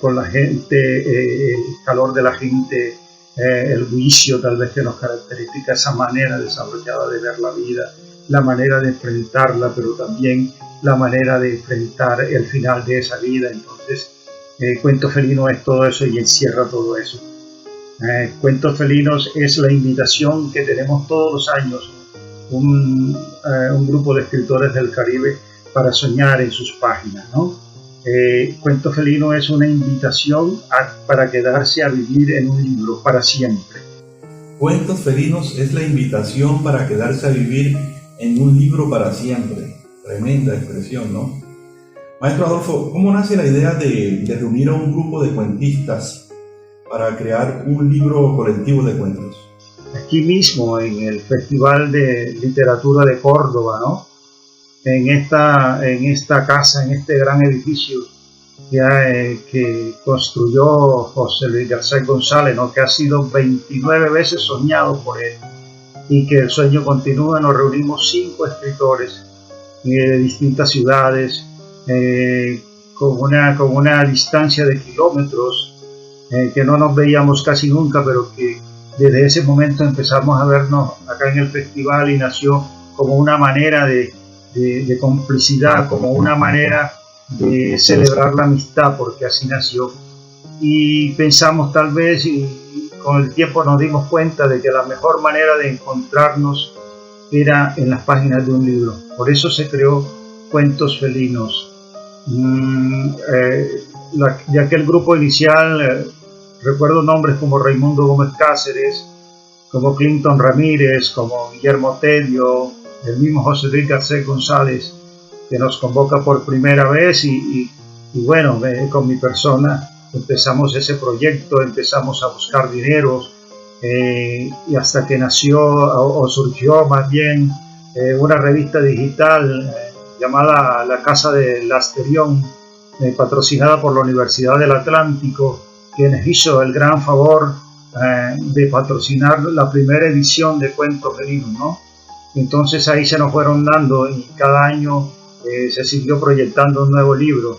con la gente, el calor de la gente, el juicio tal vez que nos caracteriza, esa manera desarrollada de ver la vida, la manera de enfrentarla, pero también la manera de enfrentar el final de esa vida. Entonces, Cuentos Felinos es todo eso y encierra todo eso. Cuentos Felinos es la invitación que tenemos todos los años, un grupo de escritores del Caribe, para soñar en sus páginas, ¿no? Cuento Felino es una invitación para quedarse a vivir en un libro para siempre. Cuentos felinos es la invitación para quedarse a vivir en un libro para siempre. Tremenda expresión, ¿no? Maestro Adolfo, ¿cómo nace la idea de reunir a un grupo de cuentistas para crear un libro colectivo de cuentos? Aquí mismo, en el Festival de Literatura de Córdoba, ¿no? En esta casa, en este gran edificio que construyó José Luis Garcés González, ¿no? Que ha sido 29 veces soñado por él, y que el sueño continúa. Nos reunimos 5 escritores de distintas ciudades, con una distancia de kilómetros, que no nos veíamos casi nunca, pero que desde ese momento empezamos a vernos acá en el festival, y nació como una manera de complicidad, como una manera de celebrar la amistad, porque así nació. Y pensamos tal vez, y con el tiempo nos dimos cuenta de que la mejor manera de encontrarnos era en las páginas de un libro. Por eso se creó Cuentos Felinos. De aquel grupo inicial recuerdo nombres como Raimundo Gómez Cáceres, como Clinton Ramírez, como Guillermo Tello, el mismo José Luis Garcés González, que nos convoca por primera vez, y bueno, con mi persona empezamos ese proyecto, empezamos a buscar dineros, y hasta que nació o surgió más bien una revista digital llamada La Casa del Asterión, patrocinada por la Universidad del Atlántico, quien hizo el gran favor de patrocinar la primera edición de Cuentos Felinos, ¿no? Entonces ahí se nos fueron dando, y cada año se siguió proyectando un nuevo libro.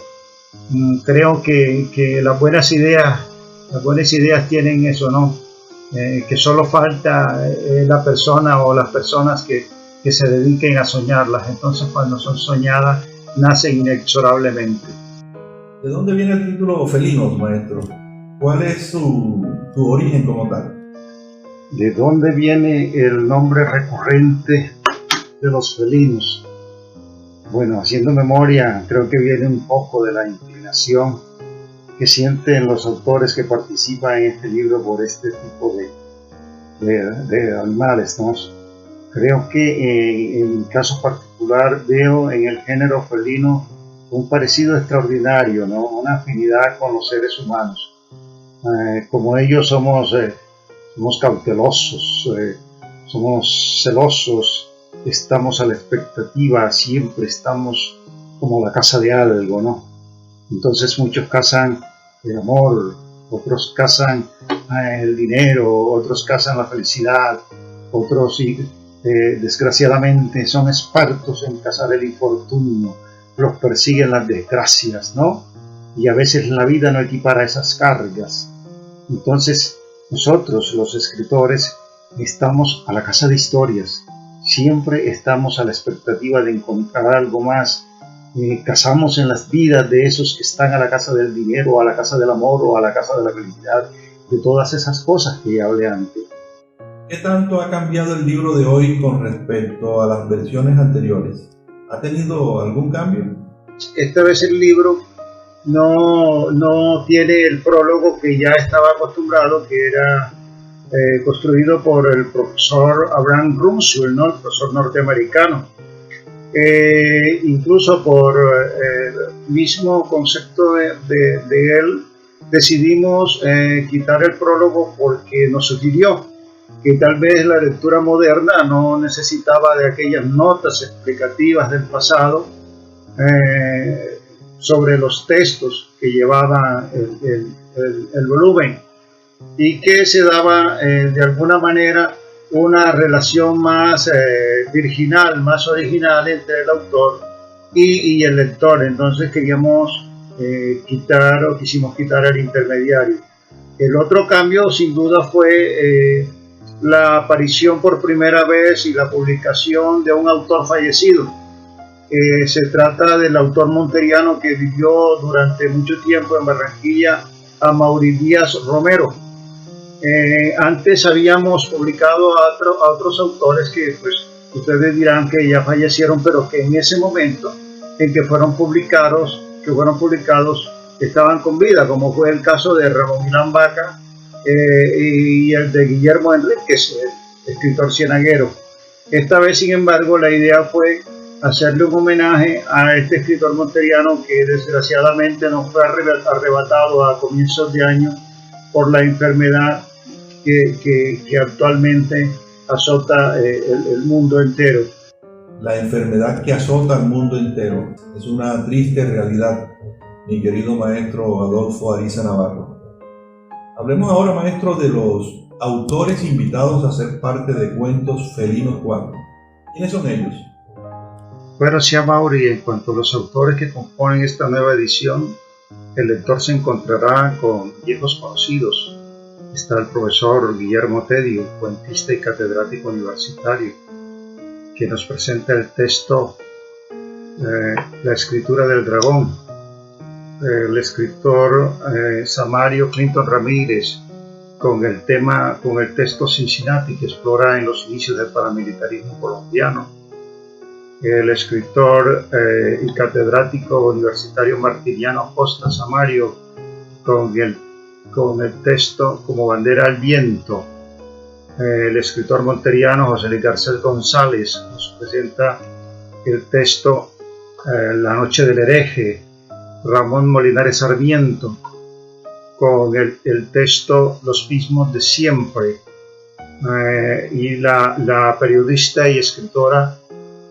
Creo que las buenas ideas tienen eso, ¿no? Que solo falta la persona o las personas que se dediquen a soñarlas. Entonces, cuando son soñadas, nacen inexorablemente. ¿De dónde viene el título Felinos, maestro? ¿Cuál es su origen como tal? ¿De dónde viene el nombre recurrente de los felinos? Bueno, haciendo memoria, creo que viene un poco de la inclinación que sienten los autores que participan en este libro por este tipo de animales, ¿no? Creo que en mi caso particular veo en el género felino un parecido extraordinario, ¿no? Una afinidad con los seres humanos. Como ellos somos cautelosos, somos celosos, estamos a la expectativa, siempre estamos como la caza de algo, ¿no? Entonces muchos cazan el amor, otros cazan el dinero, otros cazan la felicidad, otros desgraciadamente son expertos en cazar el infortunio, los persiguen las desgracias, ¿no? Y a veces la vida no equipara esas cargas. Entonces nosotros, los escritores, estamos a la caza de historias, siempre estamos a la expectativa de encontrar algo más. Cazamos en las vidas de esos que están a la casa del dinero, a la casa del amor o a la casa de la felicidad, de todas esas cosas que ya hablé antes. ¿Qué tanto ha cambiado el libro de hoy con respecto a las versiones anteriores? ¿Ha tenido algún cambio? Esta vez el libro no tiene el prólogo que ya estaba acostumbrado, que era construido por el profesor Abraham Rumsfeld, ¿no? El profesor norteamericano. Incluso por el mismo concepto de él, decidimos quitar el prólogo porque nos sugirió que tal vez la lectura moderna no necesitaba de aquellas notas explicativas del pasado sobre los textos que llevaba el volumen, y que se daba de alguna manera una relación más virginal, más original entre el autor y el lector. Entonces quisimos quitar el intermediario. El otro cambio sin duda fue la aparición por primera vez y la publicación de un autor fallecido. Se trata del autor monteriano que vivió durante mucho tiempo en Barranquilla, Amaury Díaz Romero. Antes habíamos publicado a otros autores que pues ustedes dirán que ya fallecieron, pero que en ese momento en que fueron publicados que fueron publicados estaban con vida, como fue el caso de Ramón Milán Vaca y el de Guillermo Enríquez, el escritor cienaguero. Esta vez, sin embargo, la idea fue hacerle un homenaje a este escritor monteriano que desgraciadamente nos fue arrebatado a comienzos de año por la enfermedad que actualmente azota el mundo entero. La enfermedad que azota al mundo entero es una triste realidad, mi querido maestro Adolfo Ariza Navarro. Hablemos ahora, maestro, de los autores invitados a ser parte de Cuentos Felinos 4. ¿Quiénes son ellos? Bueno, sí, Mauri, en cuanto a los autores que componen esta nueva edición, el lector se encontrará con viejos conocidos. Está el profesor Guillermo Tedio, cuentista y catedrático universitario, que nos presenta el texto La escritura del dragón. El escritor Samario Clinton Ramírez, con el texto Cincinnati, que explora en los inicios del paramilitarismo colombiano. El escritor y catedrático universitario martiniano Costa Samario, con el texto Como bandera al viento. El escritor monteriano José Luis Garcés González nos presenta el texto La noche del hereje. Ramón Molinares Sarmiento, con el texto Los mismos de siempre, y la periodista y escritora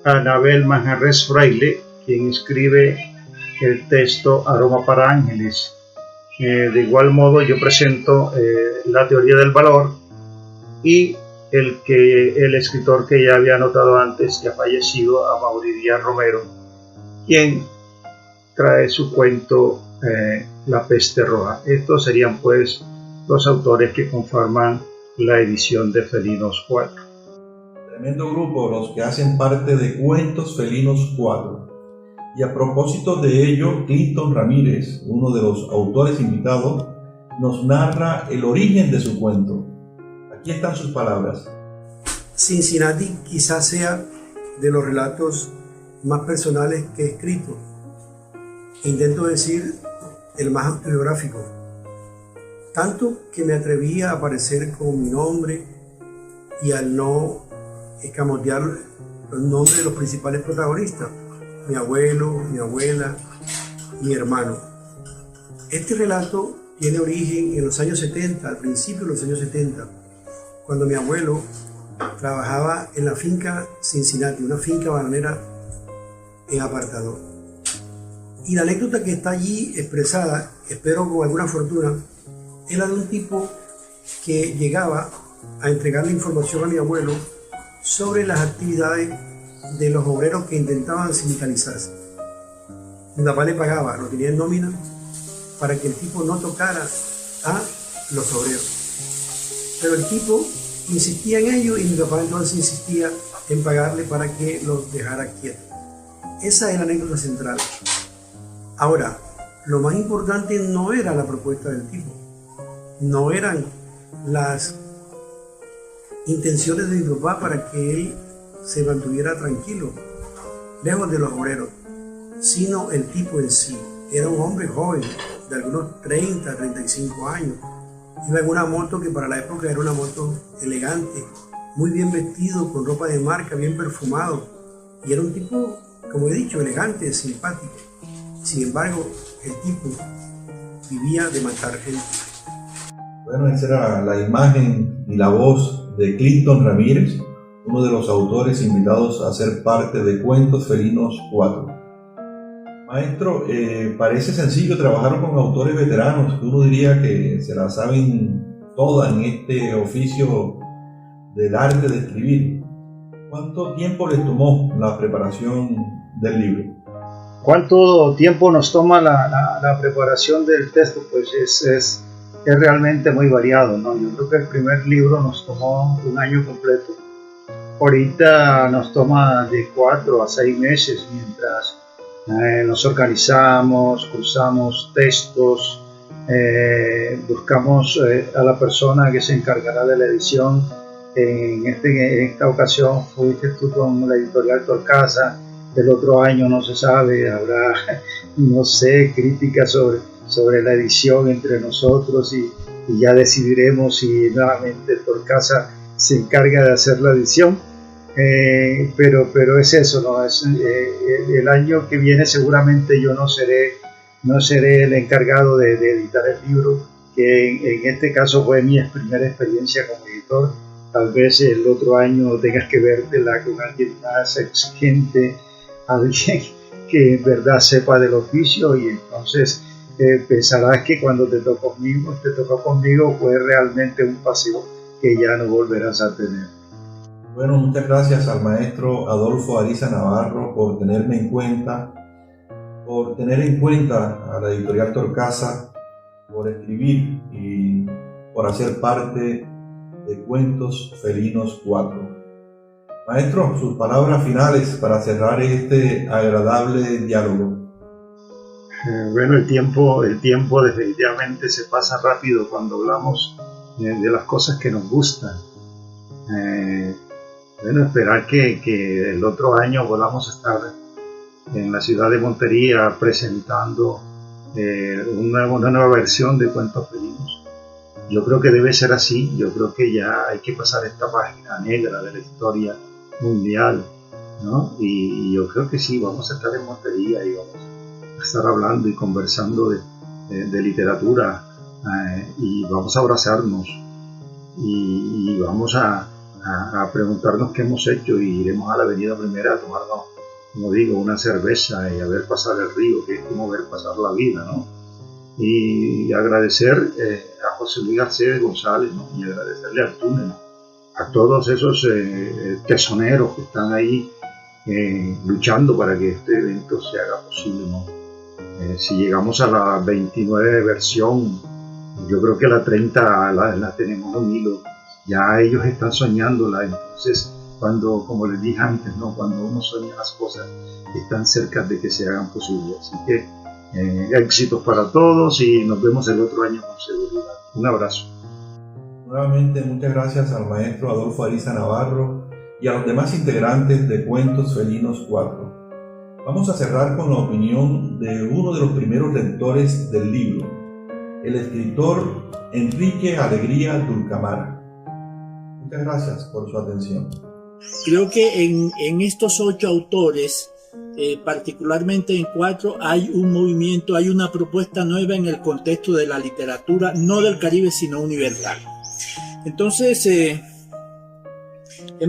Anabel Manjarres Fraile, quien escribe el texto Aroma para ángeles. De igual modo, yo presento La teoría del valor y el escritor que ya había anotado antes, ya fallecido, Amaury Díaz Romero, quien trae su cuento La peste roja. Estos serían pues los autores que conforman la edición de Felinos 4. Tremendo grupo los que hacen parte de Cuentos Felinos 4. Y a propósito de ello, Clinton Ramírez, uno de los autores invitados, nos narra el origen de su cuento. Aquí están sus palabras. Cincinnati quizás sea de los relatos más personales que he escrito. Intento decir el más autobiográfico, tanto que me atreví a aparecer con mi nombre y al no escamotear los nombres de los principales protagonistas, mi abuelo, mi abuela, mi hermano. Este relato tiene origen en los años 70, al principio de los años 70, cuando mi abuelo trabajaba en la finca Cincinnati, una finca bananera en apartador. Y la anécdota que está allí expresada, espero con alguna fortuna, es la de un tipo que llegaba a entregarle información a mi abuelo sobre las actividades de los obreros que intentaban sindicalizarse. Mi papá le pagaba, lo tenía en nómina, para que el tipo no tocara a los obreros. Pero el tipo insistía en ello y mi papá entonces insistía en pagarle para que los dejara quietos. Esa es la anécdota central. Ahora, lo más importante no era la propuesta del tipo, no eran las intenciones de mi papá para que él se mantuviera tranquilo, lejos de los obreros, sino el tipo en sí. Era un hombre joven, de algunos 30, 35 años. Iba en una moto que para la época era una moto elegante, muy bien vestido, con ropa de marca, bien perfumado. Y era un tipo, como he dicho, elegante, simpático. Sin embargo, el tipo vivía de matar gente. Bueno, esa era la imagen y la voz de Clinton Ramírez, uno de los autores invitados a ser parte de Cuentos Felinos 4. Maestro, parece sencillo trabajar con autores veteranos, que uno diría que se la saben todas en este oficio del arte de escribir. ¿Cuánto tiempo les tomó la preparación del libro? ¿Cuánto tiempo nos toma la preparación del texto? Pues es realmente muy variado, ¿no? Yo creo que el primer libro nos tomó un año completo. Ahorita nos toma de 4 a 6 meses mientras nos organizamos, cruzamos textos, buscamos a la persona que se encargará de la edición. En esta ocasión fuiste tú con la editorial Torcasa, del otro año no se sabe, habrá, no sé, críticas sobre la edición entre nosotros y ya decidiremos si nuevamente Torcasa se encarga de hacer la edición. Pero es eso, ¿no? El año que viene seguramente yo no seré el encargado de editar el libro, que en este caso fue mi primera experiencia como editor. Tal vez el otro año tengas que vértela con alguien más exigente, alguien que en verdad sepa del oficio, y entonces pensarás que cuando te tocó conmigo fue realmente un paseo que ya no volverás a tener. Bueno, muchas gracias al maestro Adolfo Ariza Navarro por tenerme en cuenta, por tener en cuenta a la editorial Torcasa, por escribir y por hacer parte de Cuentos Felinos 4. Maestro, sus palabras finales para cerrar este agradable diálogo. Bueno, el tiempo definitivamente se pasa rápido cuando hablamos de las cosas que nos gustan. Bueno, esperar que el otro año volvamos a estar en la ciudad de Montería presentando una nueva versión de Cuentos Felinos. Yo creo que debe ser así. Yo creo que ya hay que pasar esta página negra de la historia mundial, ¿no? Y yo creo que sí, vamos a estar en Montería y vamos a estar hablando y conversando de literatura, y vamos a abrazarnos y vamos a preguntarnos qué hemos hecho, y iremos a la Avenida Primera a tomarnos, como digo, una cerveza y a ver pasar el río, que es como ver pasar la vida, ¿no? Y agradecer a José Luis García González, ¿no? Y agradecerle al túnel, a todos esos tesoneros que están ahí luchando para que este evento se haga posible, ¿no? Si llegamos a la 29 versión, yo creo que la 30 la tenemos en hilo. Ya ellos están soñándola, entonces como les dije antes, ¿no? Cuando uno sueña las cosas, están cerca de que se hagan posibles. Así que éxitos para todos y nos vemos el otro año con seguridad. Un abrazo. Nuevamente, muchas gracias al maestro Adolfo Ariza Navarro y a los demás integrantes de Cuentos Felinos 4. Vamos a cerrar con la opinión de uno de los primeros lectores del libro, el escritor Enrique Alegría Dulcamara. Muchas gracias por su atención. Creo que en estos 8 autores, particularmente en 4, hay un movimiento, hay una propuesta nueva en el contexto de la literatura, no del Caribe, sino universal. Entonces, es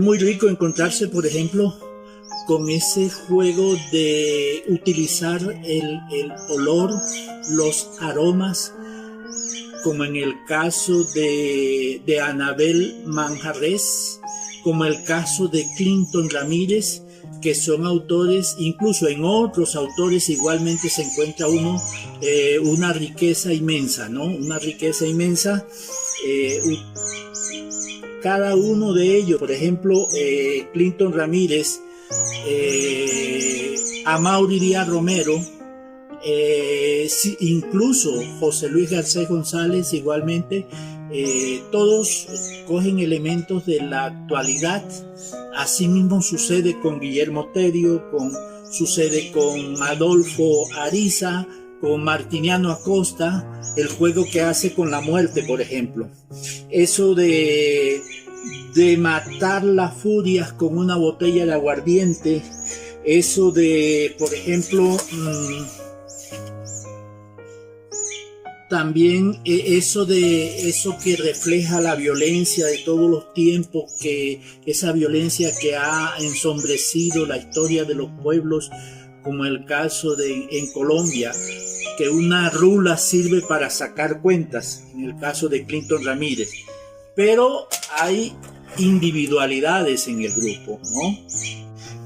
muy rico encontrarse, por ejemplo, con ese juego de utilizar el olor, los aromas, como en el caso de Anabel Manjarres, como el caso de Clinton Ramírez, que son autores, incluso en otros autores igualmente se encuentra una riqueza inmensa, ¿no? Una riqueza inmensa. Cada uno de ellos, por ejemplo, Clinton Ramírez, Amaury Díaz Romero, incluso José Luis Garcés González igualmente, todos cogen elementos de la actualidad. Asimismo sucede con Guillermo Terio, sucede con Adolfo Ariza, con Martiniano Acosta, el juego que hace con la muerte, por ejemplo. Eso de matar las furias con una botella de aguardiente, eso de, por ejemplo, también eso que refleja la violencia de todos los tiempos, que esa violencia que ha ensombrecido la historia de los pueblos, como el caso en Colombia, que una rula sirve para sacar cuentas, en el caso de Clinton Ramírez. Pero hay individualidades en el grupo, ¿no?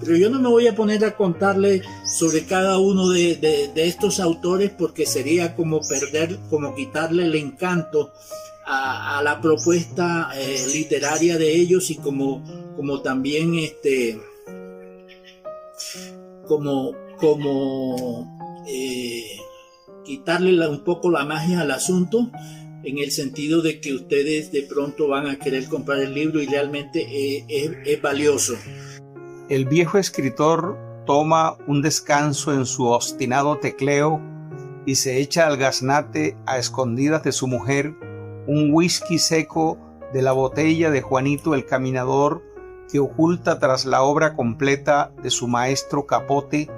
Pero yo no me voy a poner a contarle sobre cada uno de estos autores, porque sería como quitarle el encanto a la propuesta literaria de ellos, y como también quitarle un poco la magia al asunto, en el sentido de que ustedes de pronto van a querer comprar el libro y realmente es valioso. El viejo escritor toma un descanso en su obstinado tecleo y se echa al gaznate a escondidas de su mujer un whisky seco de la botella de Juanito el Caminador que oculta tras la obra completa de su maestro Capote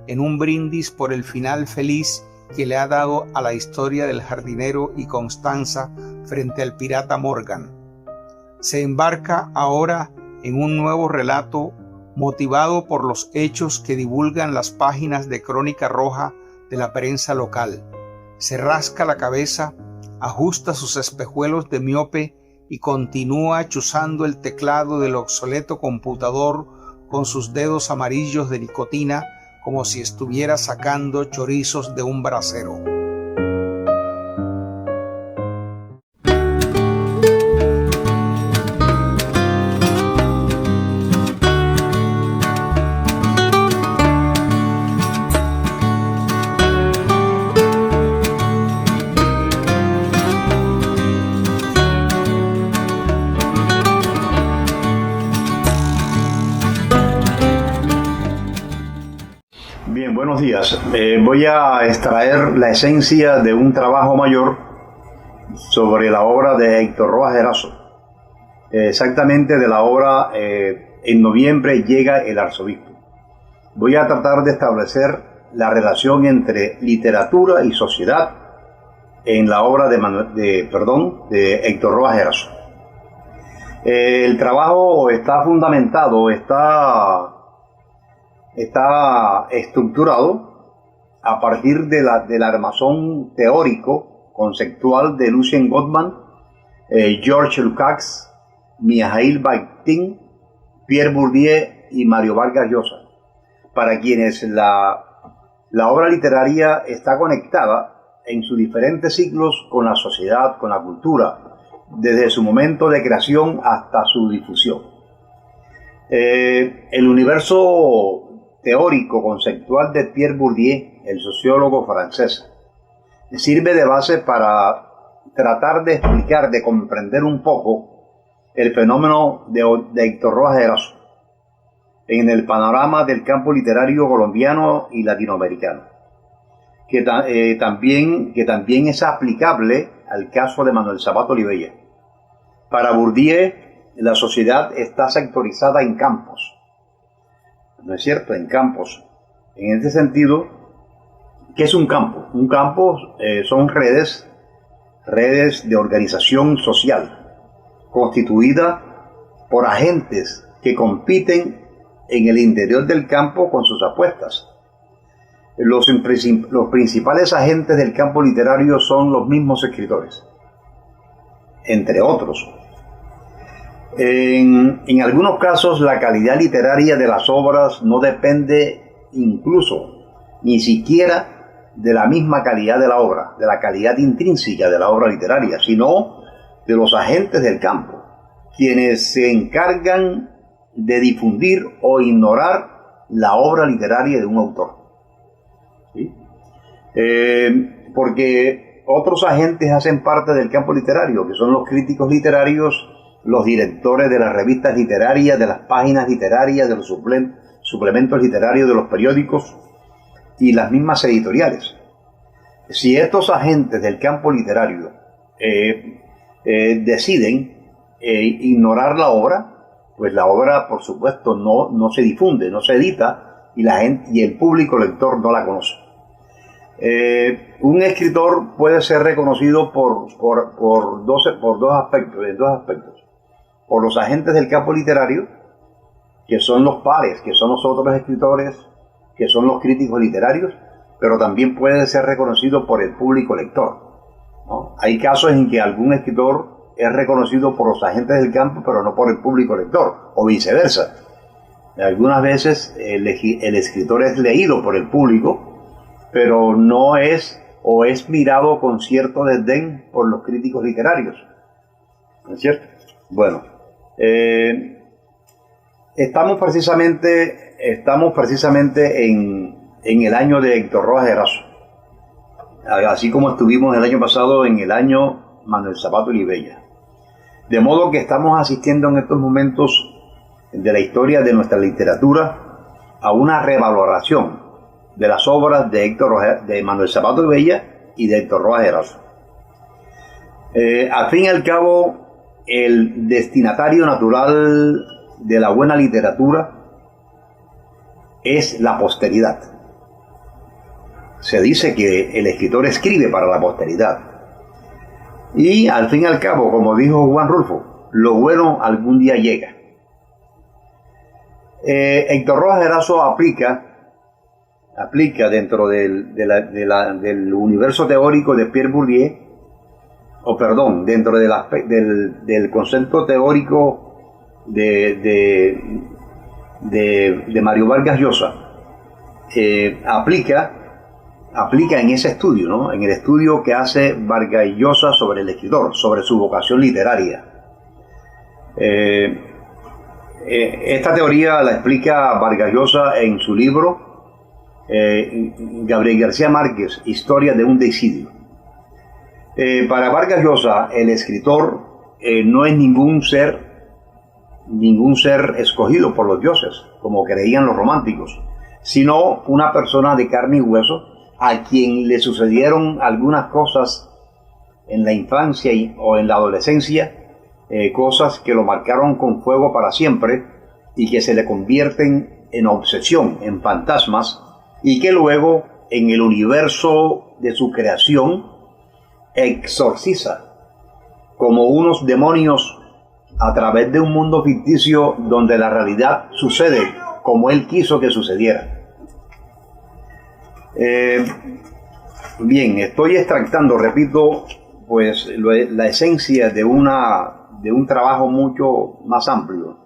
en un brindis por el final feliz que le ha dado a la historia del jardinero y Constanza frente al pirata Morgan. Se embarca ahora en un nuevo relato motivado por los hechos que divulgan las páginas de Crónica Roja de la prensa local. Se rasca la cabeza, ajusta sus espejuelos de miope y continúa chuzando el teclado del obsoleto computador con sus dedos amarillos de nicotina como si estuviera sacando chorizos de un brasero. Bien, buenos días. Voy a extraer la esencia de un trabajo mayor sobre la obra de Héctor Rojas Erazo. Exactamente de la obra En noviembre llega el arzobispo. Voy a tratar de establecer la relación entre literatura y sociedad en la obra de Héctor Rojas Erazo. El trabajo está fundamentado, está estructurado a partir del armazón teórico conceptual de Lucien Gottman, Georges Lukács, Mijaíl Bakhtin, Pierre Bourdieu y Mario Vargas Llosa, para quienes la obra literaria está conectada en sus diferentes ciclos con la sociedad, con la cultura, desde su momento de creación hasta su difusión. El universo teórico conceptual de Pierre Bourdieu, el sociólogo francés, sirve de base para tratar de explicar, de comprender un poco el fenómeno de Héctor Rojas Erazo en el panorama del campo literario colombiano y latinoamericano, que también es aplicable al caso de Manuel Zapata Olivella. Para Bourdieu, la sociedad está sectorizada en campos. ¿No es cierto? En campos. En este sentido, ¿qué es un campo? Un campo son redes de organización social, constituida por agentes que compiten en el interior del campo con sus apuestas. Los principales agentes del campo literario son los mismos escritores, entre otros. En algunos casos la calidad literaria de las obras no depende incluso ni siquiera de la misma calidad de la obra, de la calidad intrínseca de la obra literaria, sino de los agentes del campo, quienes se encargan de difundir o ignorar la obra literaria de un autor. ¿Sí? Porque otros agentes hacen parte del campo literario, que son los críticos literarios, los directores de las revistas literarias, de las páginas literarias, de los suplementos literarios de los periódicos y las mismas editoriales. Si estos agentes del campo literario deciden ignorar la obra, pues la obra, por supuesto, no se difunde, no se edita y el público lector no la conoce. Un escritor puede ser reconocido por dos aspectos. Por los agentes del campo literario, que son los pares, que son los otros escritores, que son los críticos literarios, pero también puede ser reconocido por el público lector, ¿no? Hay casos en que algún escritor es reconocido por los agentes del campo, pero no por el público lector, o viceversa. Algunas veces el escritor es leído por el público, pero no es, o es mirado con cierto desdén por los críticos literarios. ¿No es cierto? Bueno, estamos precisamente en el año de Héctor Rojas Erazo, así como estuvimos el año pasado en el año Manuel Zapata Olivella. De modo que estamos asistiendo en estos momentos de la historia de nuestra literatura a una revaloración de las obras de Manuel Zapato Bella y de Héctor Rojas Erazo. Al fin y al cabo, el destinatario natural de la buena literatura es la posteridad. Se dice que el escritor escribe para la posteridad. Y al fin y al cabo, como dijo Juan Rulfo, lo bueno algún día llega. Héctor Rojas Erazo aplica dentro del universo teórico de Pierre Bourdieu, dentro del concepto teórico de Mario Vargas Llosa, aplica en ese estudio, ¿no? En el estudio que hace Vargas Llosa sobre el escritor, sobre su vocación literaria. Esta teoría la explica Vargas Llosa en su libro Gabriel García Márquez, Historia de un deicidio. Para Vargas Llosa, el escritor no es ningún ser escogido por los dioses, como creían los románticos, sino una persona de carne y hueso a quien le sucedieron algunas cosas en la infancia o en la adolescencia, cosas que lo marcaron con fuego para siempre y que se le convierten en obsesión, en fantasmas, y que luego en el universo de su creación exorciza como unos demonios a través de un mundo ficticio donde la realidad sucede como él quiso que sucediera. Bien, estoy extractando, repito, pues la esencia de un trabajo mucho más amplio.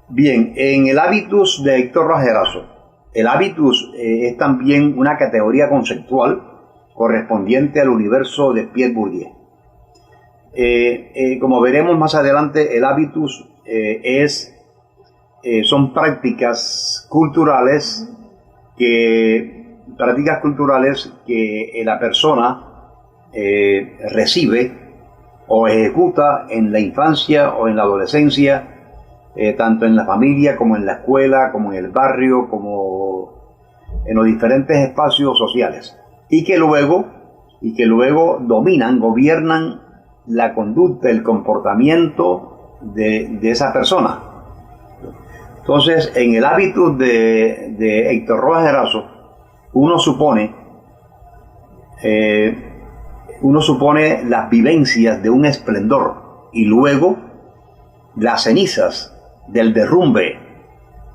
Bien, en el hábitus de Héctor Rojas Erazo, el hábitus es también una categoría conceptual correspondiente al universo de Pierre Bourdieu. Como veremos más adelante, el hábitus son prácticas culturales que la persona recibe o ejecuta en la infancia o en la adolescencia, tanto en la familia como en la escuela, como en el barrio, como en los diferentes espacios sociales, y que luego gobiernan la conducta, el comportamiento de esa persona. Entonces, en el hábitus de Héctor Rojas Erazo, uno supone las vivencias de un esplendor y luego las cenizas del derrumbe,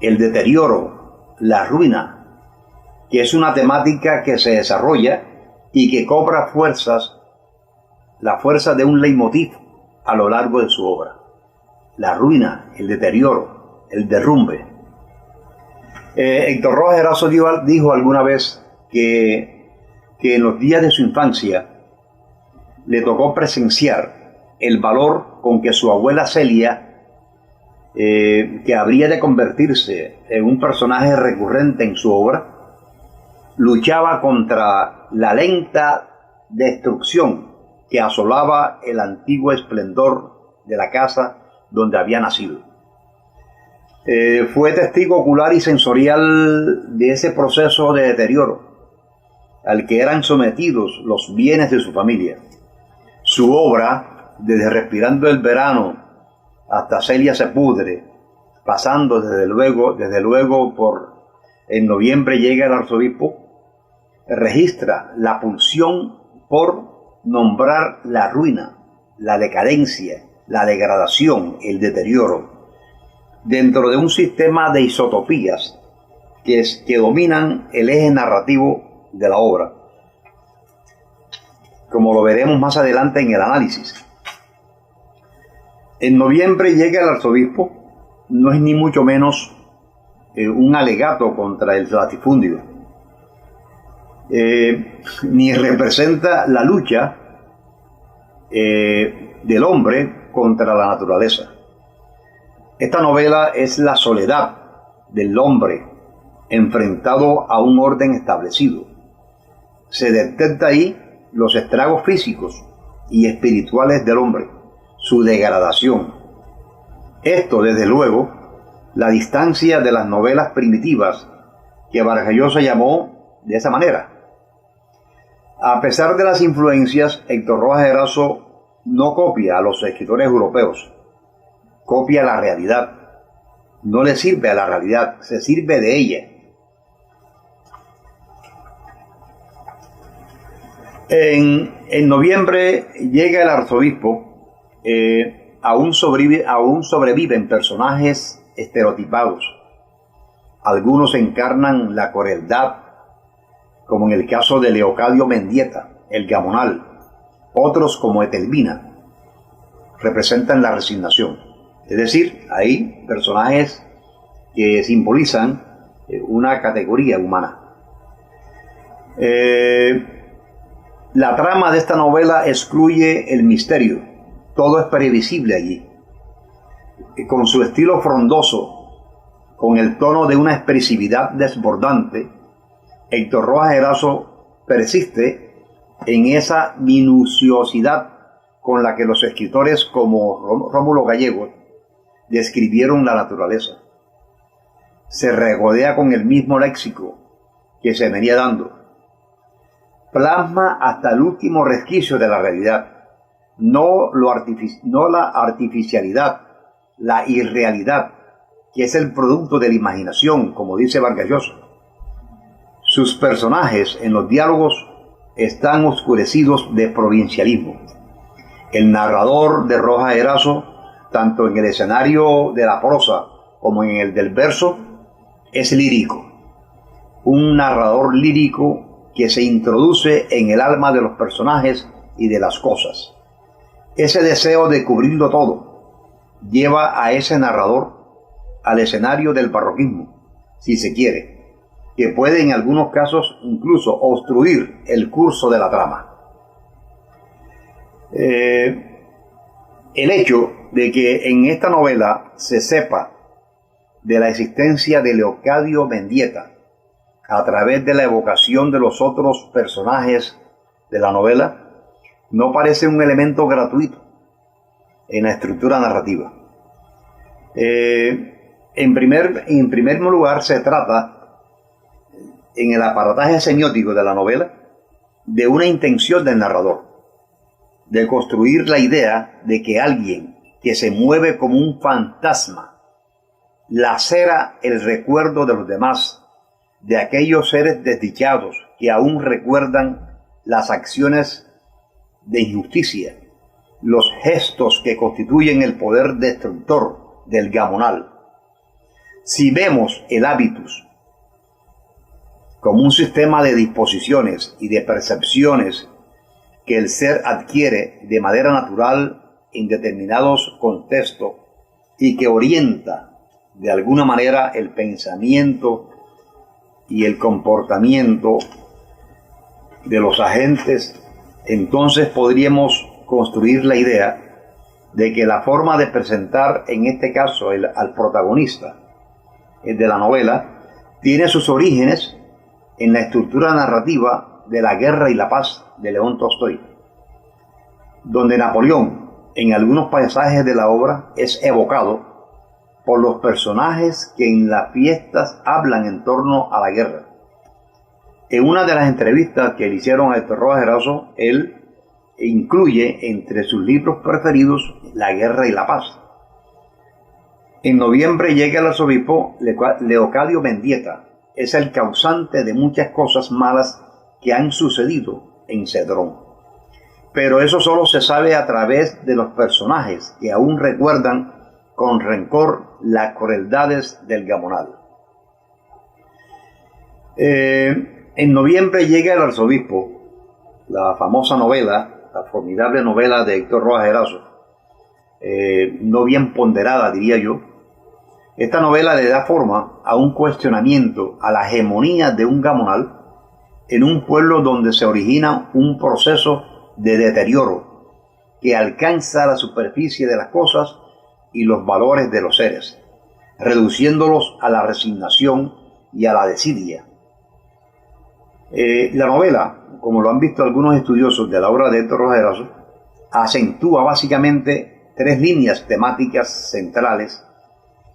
el deterioro, la ruina, que es una temática que se desarrolla y que cobra la fuerza de un leitmotiv a lo largo de su obra. La ruina, el deterioro, el derrumbe. Héctor Rojas Erazo dijo alguna vez que en los días de su infancia le tocó presenciar el valor con que su abuela Celia, que habría de convertirse en un personaje recurrente en su obra, luchaba contra la lenta destrucción que asolaba el antiguo esplendor de la casa donde había nacido. Fue testigo ocular y sensorial de ese proceso de deterioro al que eran sometidos los bienes de su familia. Su obra, desde Respirando el Verano hasta Celia se pudre, pasando desde luego por En noviembre llega el arzobispo, registra la pulsión por nombrar la ruina, la decadencia, la degradación, el deterioro, dentro de un sistema de isotopías que dominan el eje narrativo de la obra, como lo veremos más adelante en el análisis. En noviembre llega el arzobispo, no es ni mucho menos un alegato contra el latifundio, ni representa la lucha del hombre contra la naturaleza. Esta novela es la soledad del hombre enfrentado a un orden establecido. Se detecta ahí los estragos físicos y espirituales del hombre, su degradación. Esto, desde luego, la distancia de las novelas primitivas, que Vargas Llosa llamó de esa manera. A pesar de las influencias, Héctor Rojas Erazo no copia a los escritores europeos, copia la realidad. No le sirve a la realidad, se sirve de ella. En noviembre llega el arzobispo, aún sobreviven personajes estereotipados. Algunos encarnan la crueldad, como en el caso de Leocadio Mendieta, el Gamonal. Otros, como Etelvina, representan la resignación. Es decir, hay personajes que simbolizan una categoría humana. La trama de esta novela excluye el misterio. Todo es previsible allí. Con su estilo frondoso, con el tono de una expresividad desbordante, Héctor Rojas Erazo persiste en esa minuciosidad con la que los escritores como Rómulo Gallego describieron la naturaleza. Se regodea con el mismo léxico que se venía dando. Plasma hasta el último resquicio de la realidad, no la artificialidad, la irrealidad, que es el producto de la imaginación, como dice Vargas Llosa. Sus personajes en los diálogos están oscurecidos de provincialismo. El narrador de Rojas Erazo, tanto en el escenario de la prosa como en el del verso, es lírico. Un narrador lírico que se introduce en el alma de los personajes y de las cosas. Ese deseo de cubrirlo todo lleva a ese narrador al escenario del barroquismo, si se quiere, que puede en algunos casos incluso obstruir el curso de la trama. El hecho de que en esta novela se sepa de la existencia de Leocadio Mendieta a través de la evocación de los otros personajes de la novela no parece un elemento gratuito en la estructura narrativa. En primer lugar, se trata, en el aparataje semiótico de la novela, de una intención del narrador, de construir la idea de que alguien que se mueve como un fantasma lacera el recuerdo de los demás, de aquellos seres desdichados que aún recuerdan las acciones de injusticia, los gestos que constituyen el poder destructor del Gamonal. Si vemos el hábitus como un sistema de disposiciones y de percepciones que el ser adquiere de manera natural en determinados contextos y que orienta de alguna manera el pensamiento y el comportamiento de los agentes, entonces podríamos construir la idea de que la forma de presentar, en este caso al protagonista de la novela, tiene sus orígenes en la estructura narrativa de La guerra y la paz de León Tolstoy, donde Napoleón, en algunos pasajes de la obra, es evocado por los personajes que en las fiestas hablan en torno a la guerra. En una de las entrevistas que le hicieron a Héctor Rojas Erazo, él incluye entre sus libros preferidos La guerra y la paz. En noviembre llega el arzobispo Leocadio Mendieta. Es el causante de muchas cosas malas que han sucedido en Cedrón. Pero eso solo se sabe a través de los personajes que aún recuerdan con rencor las crueldades del Gamonal. En noviembre llega el arzobispo, la famosa novela, la formidable novela de Héctor Rojas Erazo, no bien ponderada, diría yo. Esta novela le da forma a un cuestionamiento a la hegemonía de un Gamonal en un pueblo donde se origina un proceso de deterioro que alcanza la superficie de las cosas y los valores de los seres, reduciéndolos a la resignación y a la desidia. La novela, como lo han visto algunos estudiosos de la obra de Héctor Rojas Erazo, acentúa básicamente tres líneas temáticas centrales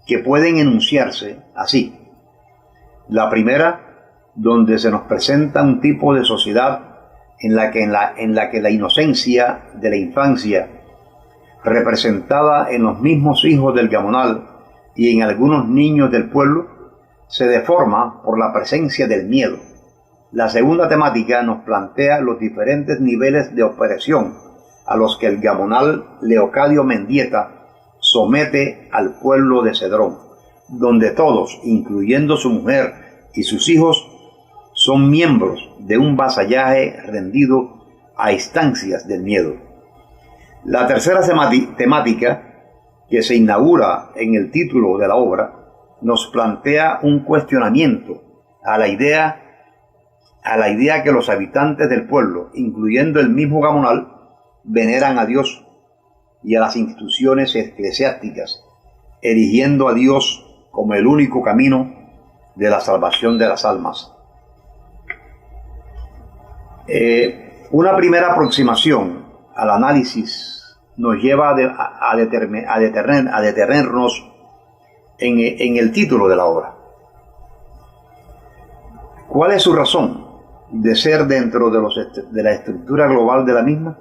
que pueden enunciarse así. La primera, donde se nos presenta un tipo de sociedad en la que la inocencia de la infancia, representada en los mismos hijos del gamonal y en algunos niños del pueblo, se deforma por la presencia del miedo. La segunda temática nos plantea los diferentes niveles de opresión a los que el gamonal Leocadio Mendieta somete al pueblo de Cedrón, donde todos, incluyendo su mujer y sus hijos, son miembros de un vasallaje rendido a instancias del miedo. La tercera temática, que se inaugura en el título de la obra, nos plantea un cuestionamiento a la idea que los habitantes del pueblo, incluyendo el mismo gamonal, veneran a Dios y a las instituciones eclesiásticas, erigiendo a Dios como el único camino de la salvación de las almas. Una primera aproximación al análisis nos lleva a detenernos en el título de la obra. ¿Cuál es su razón de ser dentro de la estructura global de la misma?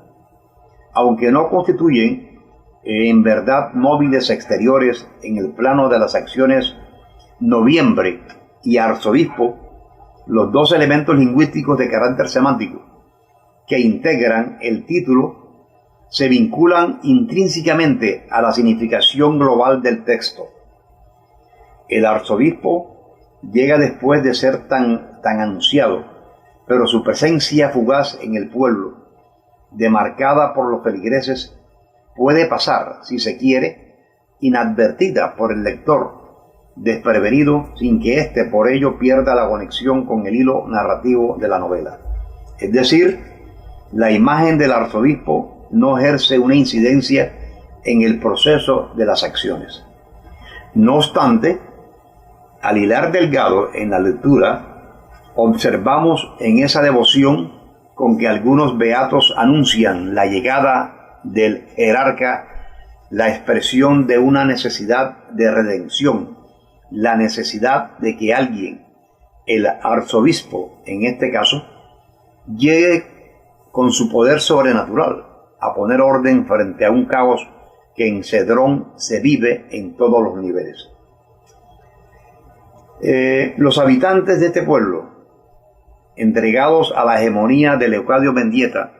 Aunque no constituyen en verdad móviles exteriores en el plano de las acciones noviembre y arzobispo, los dos elementos lingüísticos de carácter semántico que integran el título se vinculan intrínsecamente a la significación global del texto. El arzobispo llega después de ser tan anunciado, pero su presencia fugaz en el pueblo, demarcada por los feligreses, puede pasar, si se quiere, inadvertida por el lector, desprevenido, sin que éste por ello pierda la conexión con el hilo narrativo de la novela. Es decir, la imagen del arzobispo no ejerce una incidencia en el proceso de las acciones. No obstante, al hilar delgado en la lectura, observamos en esa devoción con que algunos beatos anuncian la llegada del jerarca la expresión de una necesidad de redención, la necesidad de que alguien, el arzobispo en este caso, llegue con su poder sobrenatural a poner orden frente a un caos que en Cedrón se vive en todos los niveles. Los habitantes de este pueblo, entregados a la hegemonía de Leocadio Mendieta,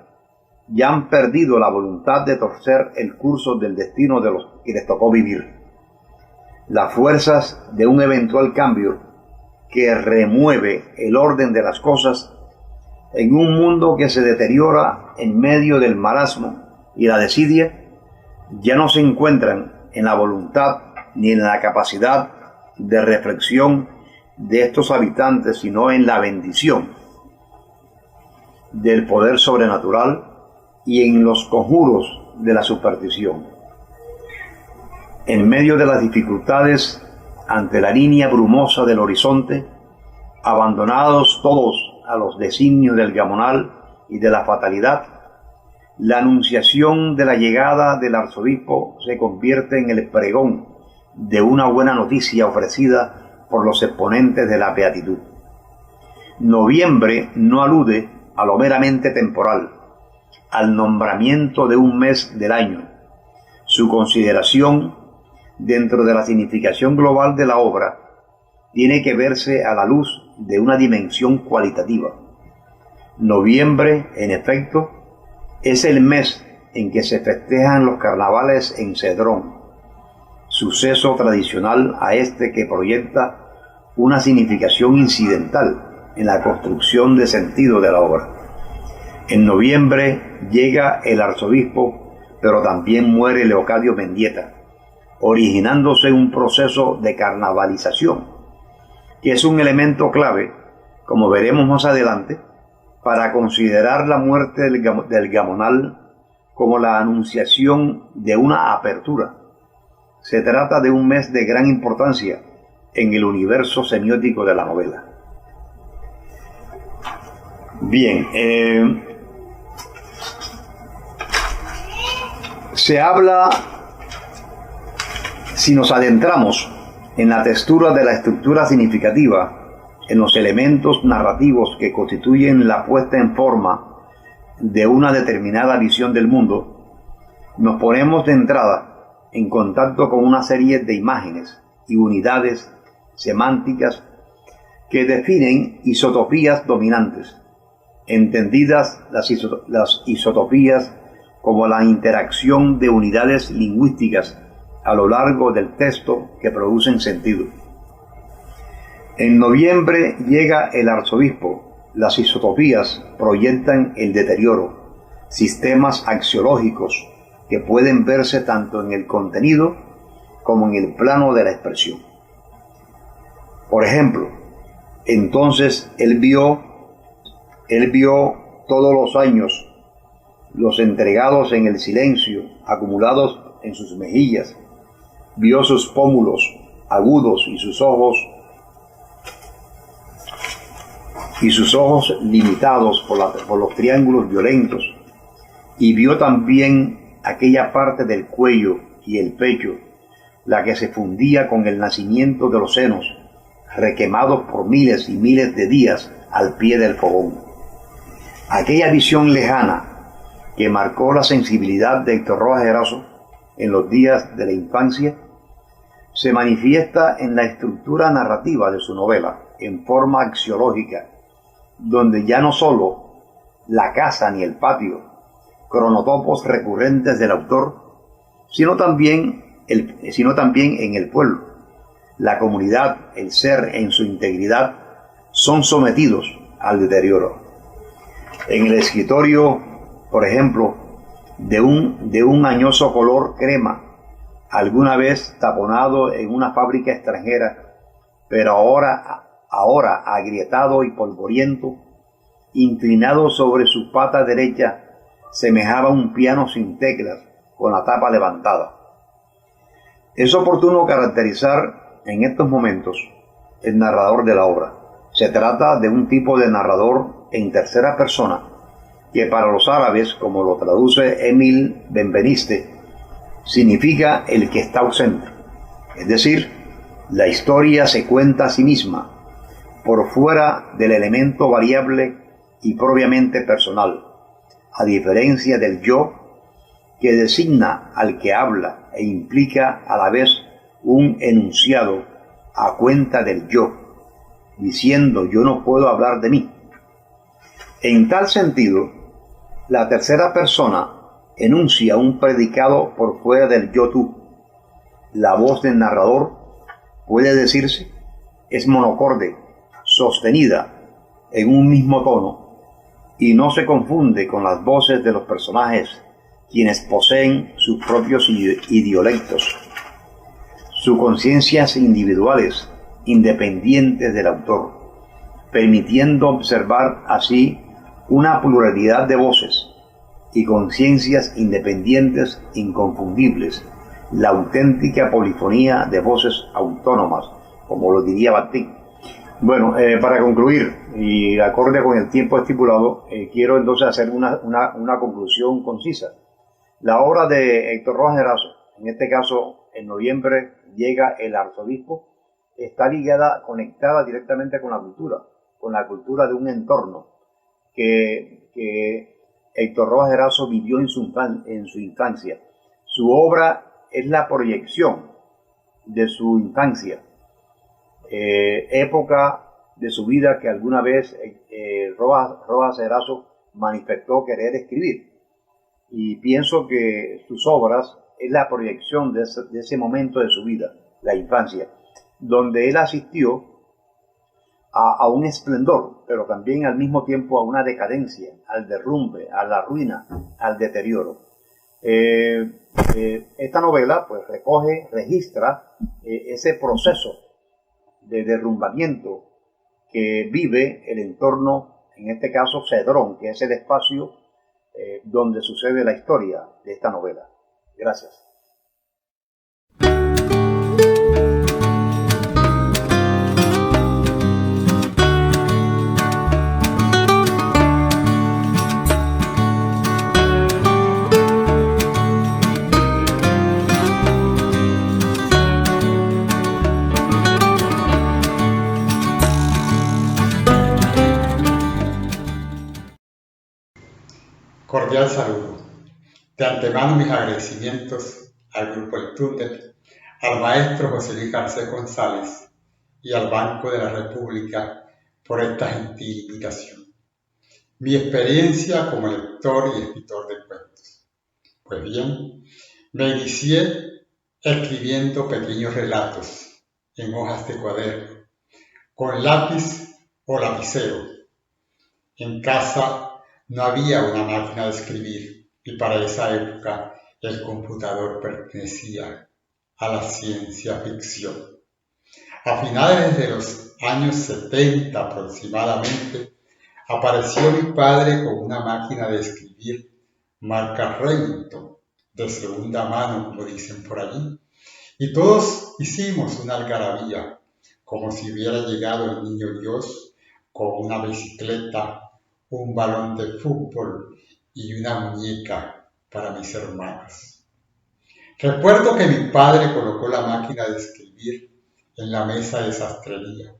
ya han perdido la voluntad de torcer el curso del destino de los que les tocó vivir. Las fuerzas de un eventual cambio que remueve el orden de las cosas en un mundo que se deteriora en medio del marasmo y la desidia, ya no se encuentran en la voluntad ni en la capacidad de reflexión de estos habitantes, sino en la bendición del poder sobrenatural y en los conjuros de la superstición. En medio de las dificultades, ante la línea brumosa del horizonte, abandonados todos a los designios del gamonal y de la fatalidad, la anunciación de la llegada del arzobispo se convierte en el pregón de una buena noticia ofrecida por los exponentes de la beatitud. Noviembre no alude a lo meramente temporal, al nombramiento de un mes del año. Su consideración dentro de la significación global de la obra tiene que verse a la luz de una dimensión cualitativa. Noviembre, en efecto, es el mes en que se festejan los carnavales en Cedrón, suceso tradicional a este que proyecta una significación incidental en la construcción de sentido de la obra. En noviembre llega el arzobispo, pero también muere Leocadio Mendieta, originándose un proceso de carnavalización, que es un elemento clave, como veremos más adelante, para considerar la muerte del gamonal como la anunciación de una apertura. Se trata de un mes de gran importancia en el universo semiótico de la novela. Bien, se habla, si nos adentramos en la textura de la estructura significativa, en los elementos narrativos que constituyen la puesta en forma de una determinada visión del mundo, nos ponemos de entrada en contacto con una serie de imágenes y unidades semánticas que definen isotopías dominantes, entendidas las isotopías como la interacción de unidades lingüísticas a lo largo del texto que producen sentido. En noviembre llega el arzobispo. Las isotopías proyectan el deterioro, sistemas axiológicos que pueden verse tanto en el contenido como en el plano de la expresión. Por ejemplo, entonces él vio todos los años los entregados en el silencio, acumulados en sus mejillas, vio sus pómulos agudos y sus ojos limitados por los triángulos violentos, y vio también aquella parte del cuello y el pecho, la que se fundía con el nacimiento de los senos, requemados por miles y miles de días al pie del fogón. Aquella visión lejana que marcó la sensibilidad de Héctor Rojas Erazo en los días de la infancia, se manifiesta en la estructura narrativa de su novela, en forma axiológica, donde ya no solo la casa ni el patio, cronotopos recurrentes del autor, sino también en el pueblo, la comunidad, el ser en su integridad, son sometidos al deterioro. En el escritorio, por ejemplo, de un añoso color crema, alguna vez taponado en una fábrica extranjera, pero ahora agrietado y polvoriento, inclinado sobre su pata derecha, semejaba un piano sin teclas, con la tapa levantada. Es oportuno caracterizar en estos momentos el narrador de la obra. Se trata de un tipo de narrador en tercera persona, que para los árabes, como lo traduce Émile Benveniste, significa el que está ausente. Es decir, la historia se cuenta a sí misma, por fuera del elemento variable y propiamente personal, a diferencia del yo, que designa al que habla e implica a la vez un enunciado a cuenta del yo, diciendo yo no puedo hablar de mí. En tal sentido, la tercera persona enuncia un predicado por fuera del yo tú. La voz del narrador, puede decirse, es monocorde, sostenida en un mismo tono, y no se confunde con las voces de los personajes, quienes poseen sus propios idiolectos, sus conciencias individuales, independientes del autor, permitiendo observar así una pluralidad de voces y conciencias independientes inconfundibles, la auténtica polifonía de voces autónomas, como lo diría Bakhtin. Bueno, para concluir, y acorde con el tiempo estipulado, quiero entonces hacer una conclusión concisa. La obra de Héctor Rojas Erazo, en este caso, en noviembre llega el arzobispo, está conectada directamente con la cultura de un entorno que Héctor Rojas Erazo vivió en su infancia. Su obra es la proyección de su infancia, época de su vida que alguna vez Rojas Erazo manifestó querer escribir. Y pienso que sus obras es la proyección de ese momento de su vida, la infancia, donde él asistió a un esplendor, pero también al mismo tiempo a una decadencia, al derrumbe, a la ruina, al deterioro. Esta novela pues registra ese proceso de derrumbamiento que vive el entorno, en este caso Cedrón, que es el espacio donde sucede la historia de esta novela. Gracias. Cordial saludo. De antemano mis agradecimientos al Grupo El Túnel, al maestro José Luis Garcés González y al Banco de la República por esta gentil invitación. Mi experiencia como lector y escritor de cuentos. Pues bien, me inicié escribiendo pequeños relatos en hojas de cuaderno, con lápiz o lapicero. En casa no había una máquina de escribir y para esa época el computador pertenecía a la ciencia ficción. A finales de los años 70 aproximadamente, apareció mi padre con una máquina de escribir marca Remington, de segunda mano, como dicen por allí, y todos hicimos una algarabía, como si hubiera llegado el niño Dios con una bicicleta, un balón de fútbol y una muñeca para mis hermanos. Recuerdo que mi padre colocó la máquina de escribir en la mesa de sastrería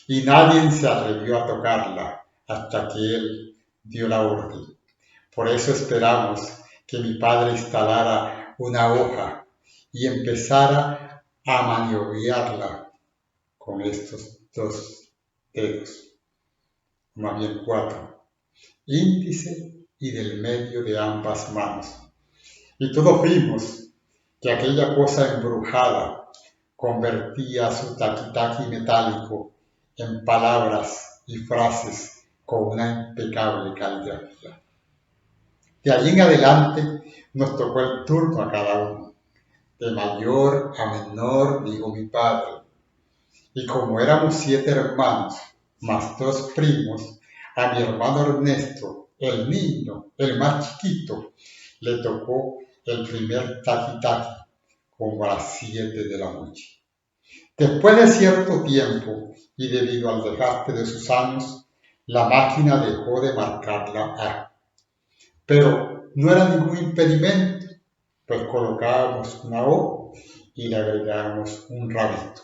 y nadie se atrevió a tocarla hasta que él dio la orden. Por eso esperamos que mi padre instalara una hoja y empezara a maniobrearla con estos 2 dedos, más bien 4, índice y del medio de ambas manos. Y todos vimos que aquella cosa embrujada convertía su taqui-taqui metálico en palabras y frases con una impecable caligrafía. De allí en adelante nos tocó el turno a cada uno, de mayor a menor, dijo mi padre. Y como éramos 7 hermanos, más 2 primos, a mi hermano Ernesto, el niño, el más chiquito, le tocó el primer taqui-taqui, como a las 7 de la noche. Después de cierto tiempo, y debido al desgaste de sus años, la máquina dejó de marcar la A. Pero no era ningún impedimento, pues colocábamos una O y le agregábamos un rabito.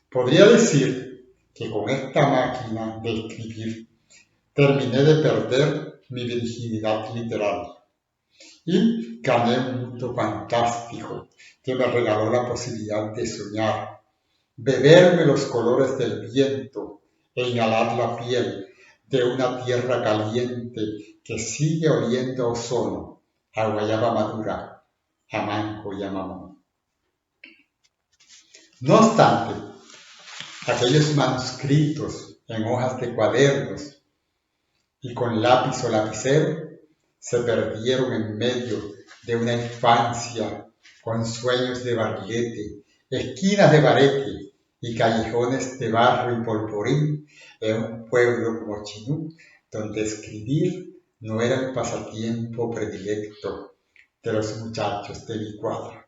Podría decir que con esta máquina de escribir terminé de perder mi virginidad literaria y gané un mundo fantástico que me regaló la posibilidad de soñar, beberme los colores del viento e inhalar la piel de una tierra caliente que sigue oliendo a ozono, a guayaba madura, a mango y a mamón. No obstante, aquellos manuscritos en hojas de cuadernos y con lápiz o lapicero se perdieron en medio de una infancia con sueños de barrilete, esquinas de bareque y callejones de barro y polvorín en un pueblo como Chinú, donde escribir no era el pasatiempo predilecto de los muchachos de mi cuadra.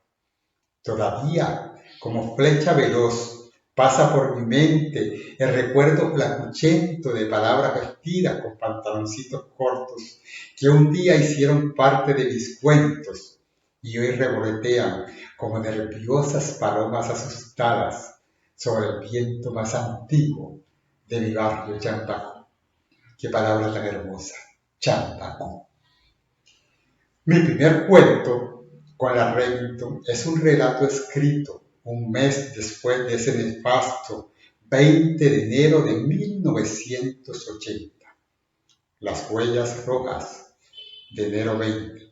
Todavía, como flecha veloz, pasa por mi mente el recuerdo flacuchento de palabras vestidas con pantaloncitos cortos que un día hicieron parte de mis cuentos y hoy revolotean como nerviosas palomas asustadas sobre el viento más antiguo de mi barrio Champacú. Qué palabra tan hermosa, Champacú. Mi primer cuento con la Remington es un relato escrito un mes después de ese nefasto 20 de enero de 1980. Las huellas rojas de enero 20.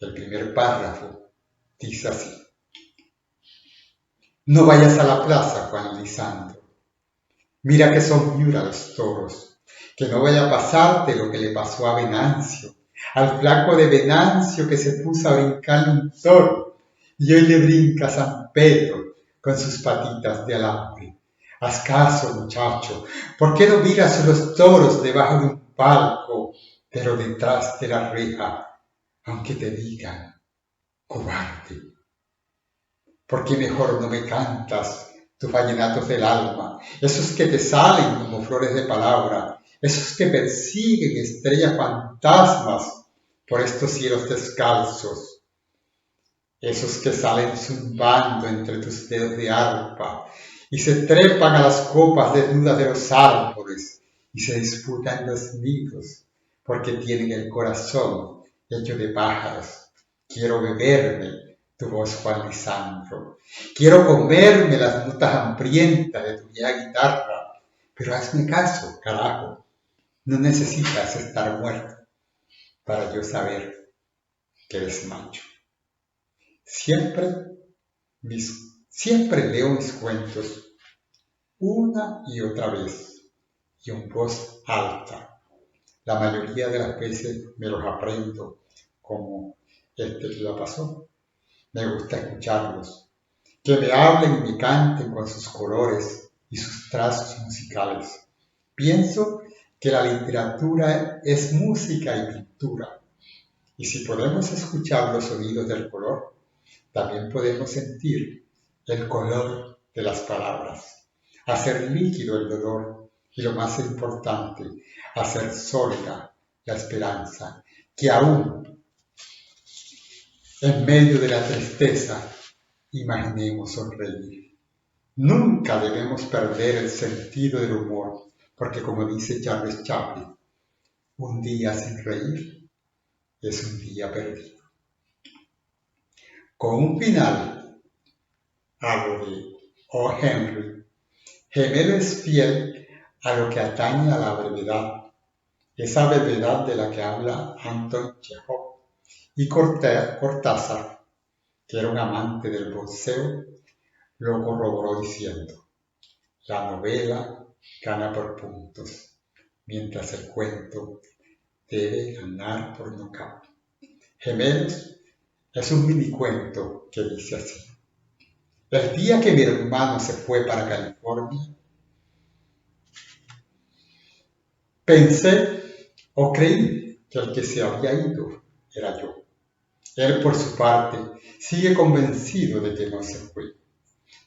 El primer párrafo dice así: no vayas a la plaza, Juan Lisandro. Mira que son Miura los toros, que no vaya a pasarte lo que le pasó a Venancio, al flaco de Venancio que se puso a brincarle un toro y hoy le brinca a San Pedro con sus patitas de alambre. Haz caso, muchacho, ¿por qué no miras a los toros debajo de un palco, pero detrás de la reja, aunque te digan cobarde? ¿Por qué mejor no me cantas tus vallenatos del alma, esos que te salen como flores de palabra, esos que persiguen estrellas fantasmas por estos cielos descalzos, esos que salen zumbando entre tus dedos de arpa y se trepan a las copas desnudas de los árboles y se disputan los nidos porque tienen el corazón hecho de pájaros. Quiero beberme tu voz, Juan Lisandro. Quiero comerme las notas hambrientas de tu vieja guitarra. Pero hazme caso, carajo. No necesitas estar muerto para yo saber que eres macho. Siempre leo mis cuentos una y otra vez y en voz alta. La mayoría de las veces me los aprendo, como este que ya pasó. Me gusta escucharlos, que me hablen y me canten con sus colores y sus trazos musicales. Pienso que la literatura es música y pintura, y si podemos escuchar los sonidos del color, también podemos sentir el color de las palabras, hacer líquido el dolor y, lo más importante, hacer sólida la esperanza, que aún en medio de la tristeza imaginemos sonreír. Nunca debemos perder el sentido del humor, porque como dice Charles Chaplin, un día sin reír es un día perdido. Con un final a lo de O. Henry, Gemelo es fiel a lo que atañe a la brevedad, esa brevedad de la que habla Anton Chejov. Y Cortázar, que era un amante del boxeo, lo corroboró diciendo: la novela gana por puntos, mientras el cuento debe ganar por nocaut. Gemelos es un minicuento que dice así: el día que mi hermano se fue para California, pensé o creí que el que se había ido era yo. Él, por su parte, sigue convencido de que no se fue.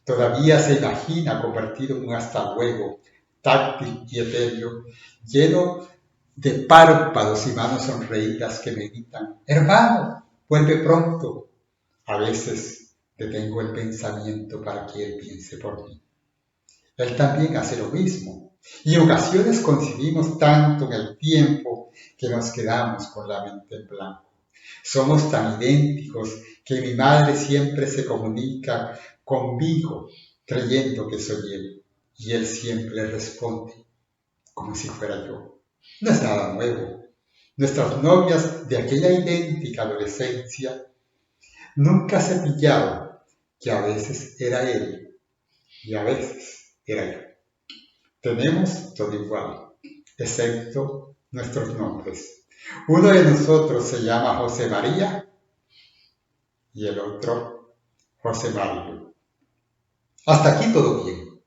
Todavía se imagina convertido en un hasta luego, táctil y etéreo, lleno de párpados y manos sonreídas que me gritan: hermano, vuelve pronto. A veces detengo el pensamiento para que él piense por mí. Él también hace lo mismo, y en ocasiones coincidimos tanto en el tiempo que nos quedamos con la mente en blanco. Somos tan idénticos que mi madre siempre se comunica conmigo creyendo que soy él, y él siempre le responde como si fuera yo. No es nada nuevo. Nuestras novias de aquella idéntica adolescencia nunca se pillaron que a veces era él y a veces era yo. Tenemos todo igual, excepto nuestros nombres. Uno de nosotros se llama José María y el otro José Mario. Hasta aquí todo bien.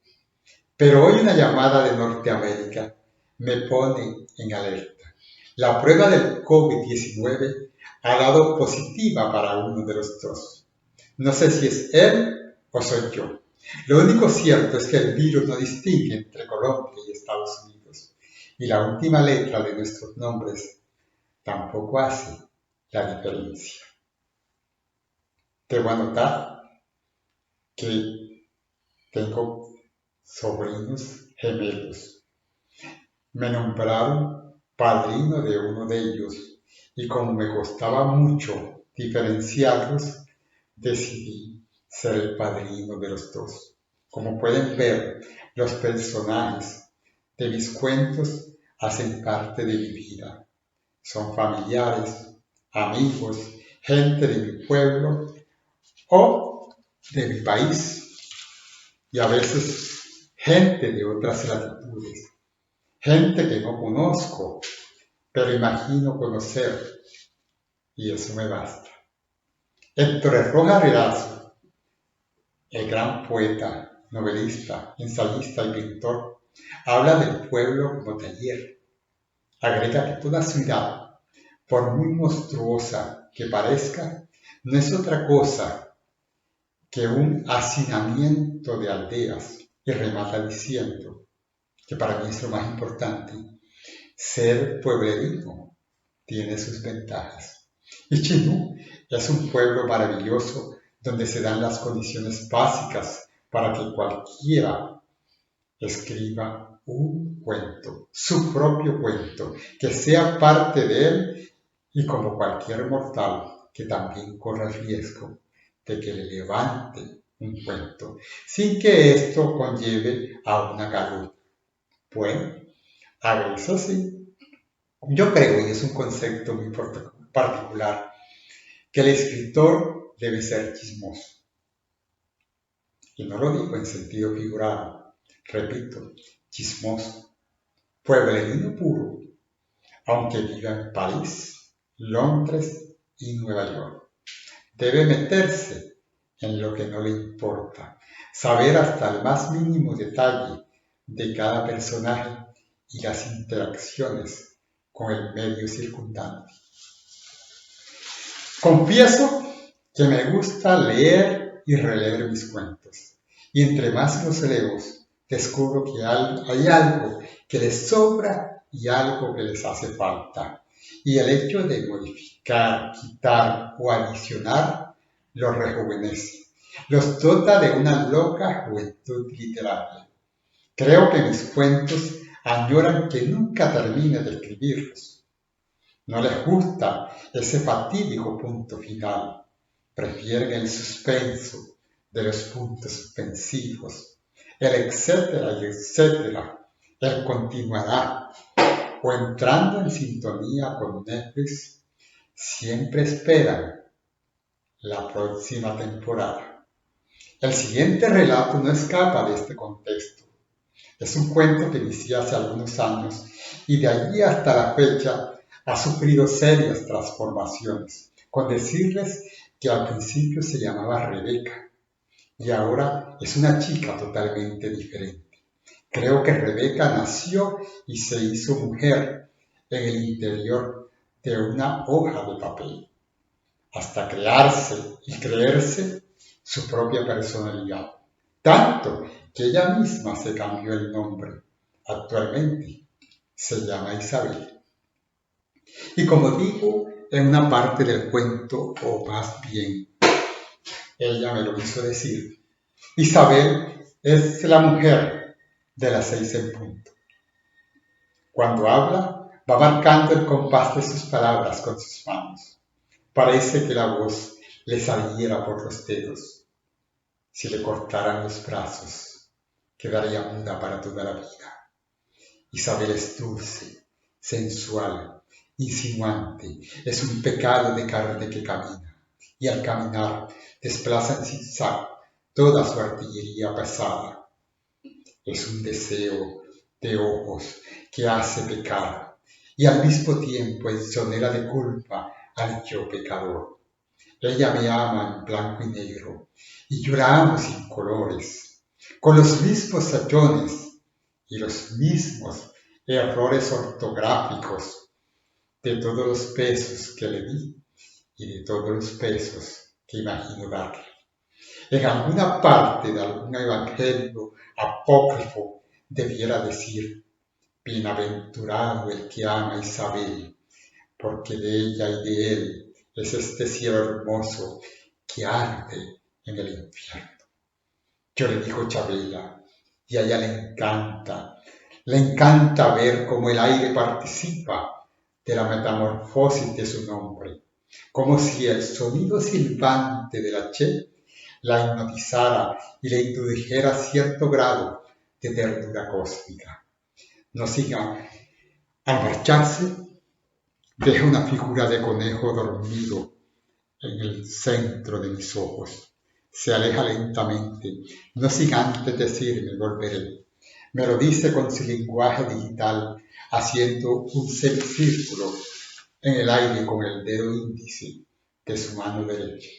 Pero hoy una llamada de Norteamérica me pone en alerta. La prueba del COVID-19 ha dado positiva para uno de los dos. No sé si es él o soy yo. Lo único cierto es que el virus no distingue entre Colombia y Estados Unidos. Y la última letra de nuestros nombres tampoco hace la diferencia. Debo anotar que tengo sobrinos gemelos. Me nombraron padrino de uno de ellos y como me costaba mucho diferenciarlos, decidí ser el padrino de los dos. Como pueden ver, los personajes de mis cuentos hacen parte de mi vida. Son familiares, amigos, gente de mi pueblo o de mi país y a veces gente de otras latitudes, gente que no conozco, pero imagino conocer y eso me basta. Héctor Rojas Rerazo, el gran poeta, novelista, ensayista y pintor, habla del pueblo como taller. Agrega que toda ciudad, por muy monstruosa que parezca, no es otra cosa que un hacinamiento de aldeas, y remata diciendo que para mí es lo más importante: ser pueblerino tiene sus ventajas. Y Chinú es un pueblo maravilloso donde se dan las condiciones básicas para que cualquiera escriba un cuento, su propio cuento, que sea parte de él y como cualquier mortal que también corra el riesgo de que le levante un cuento, sin que esto conlleve a una calumnia. Bueno, a veces sí. Yo creo, y es un concepto muy particular, que el escritor debe ser chismoso. Y no lo digo en sentido figurado, repito, chismoso, pueblerino puro, aunque viva en París, Londres y Nueva York. Debe meterse en lo que no le importa, saber hasta el más mínimo detalle de cada personaje y las interacciones con el medio circundante. Confieso que me gusta leer y releer mis cuentos, y entre más los leo, descubro que hay algo que les sobra y algo que les hace falta, y el hecho de modificar, quitar o adicionar los rejuvenece, los dota de una loca juventud literaria. Creo que mis cuentos añoran que nunca termine de escribirlos. No les gusta ese fatídico punto final. Prefieren el suspenso de los puntos suspensivos, el etcétera y etcétera, el continuará, o entrando en sintonía con Netflix, siempre esperan la próxima temporada. El siguiente relato no escapa de este contexto. Es un cuento que inicié hace algunos años y de allí hasta la fecha ha sufrido serias transformaciones. Con decirles que al principio se llamaba Rebeca y ahora es una chica totalmente diferente. Creo que Rebeca nació y se hizo mujer en el interior de una hoja de papel, hasta crearse y creerse su propia personalidad. Tanto que ella misma se cambió el nombre. Actualmente se llama Isabel. Y como digo, en una parte del cuento, o más bien, ella me lo hizo decir, Isabel es la mujer de las 6 en punto. Cuando habla, va marcando el compás de sus palabras con sus manos. Parece que la voz le saliera por los dedos. Si le cortaran los brazos, quedaría muda para toda la vida. Isabel es dulce, sensual, insinuante, es un pecado de carne que camina, y al caminar desplaza en zigzag toda su artillería pesada. Es un deseo de ojos que hace pecar, y al mismo tiempo exonera de culpa al yo pecador. Ella me ama en blanco y negro, y yo la amo sin colores, con los mismos sayones y los mismos errores ortográficos de todos los besos que le di y de todos los besos que imagino darle. En alguna parte de algún evangelio apócrifo debiera decir: bienaventurado el que ama a Isabel, porque de ella y de él es este cielo hermoso que arde en el infierno. Yo le digo Chabela, y a ella le encanta ver cómo el aire participa de la metamorfosis de su nombre, como si el sonido silbante de la che la hipnotizara y le indujera cierto grado de ternura cósmica. No siga. Al marcharse, deja una figura de conejo dormido en el centro de mis ojos. Se aleja lentamente, no sin antes decirme volveré. Me lo dice con su lenguaje digital, haciendo un semicírculo en el aire con el dedo índice de su mano derecha.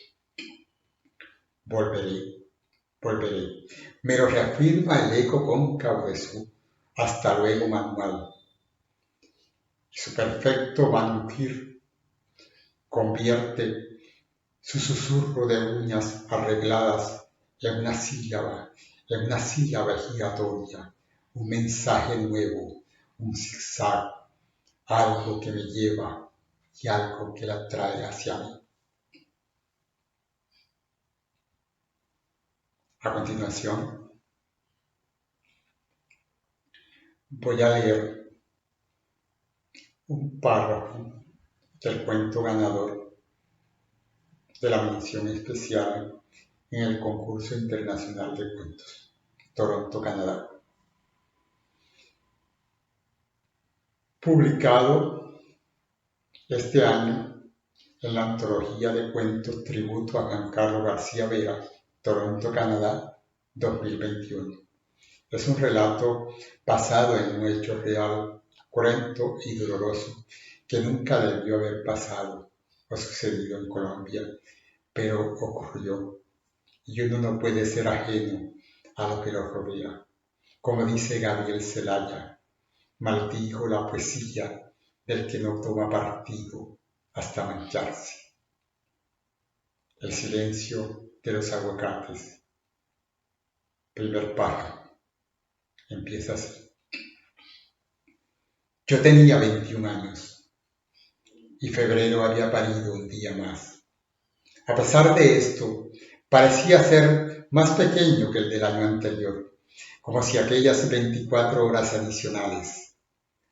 Volveré, volveré. Me lo reafirma el eco cóncavo de su hasta luego manual. Su perfecto manugir convierte su susurro de uñas arregladas en una sílaba giratoria, un mensaje nuevo, un zigzag, algo que me lleva y algo que la trae hacia mí. A continuación, Voy a leer un párrafo del cuento ganador de la mención especial en el concurso internacional de cuentos, Toronto, Canadá. Publicado este año en la antología de cuentos Tributo a Giancarlo García Vera, Toronto, Canadá, 2021. Es un relato basado en un hecho real, cruento y doloroso que nunca debió haber pasado o sucedido en Colombia, pero ocurrió. Y uno no puede ser ajeno a lo que lo rodea. Como dice Gabriel Zelaya, maldijo la poesía del que no toma partido hasta mancharse. El silencio de los aguacates. Primer párrafo. Empieza así. Yo tenía 21 años y febrero había parido un día más. A pesar de esto, parecía ser más pequeño que el del año anterior, como si aquellas 24 horas adicionales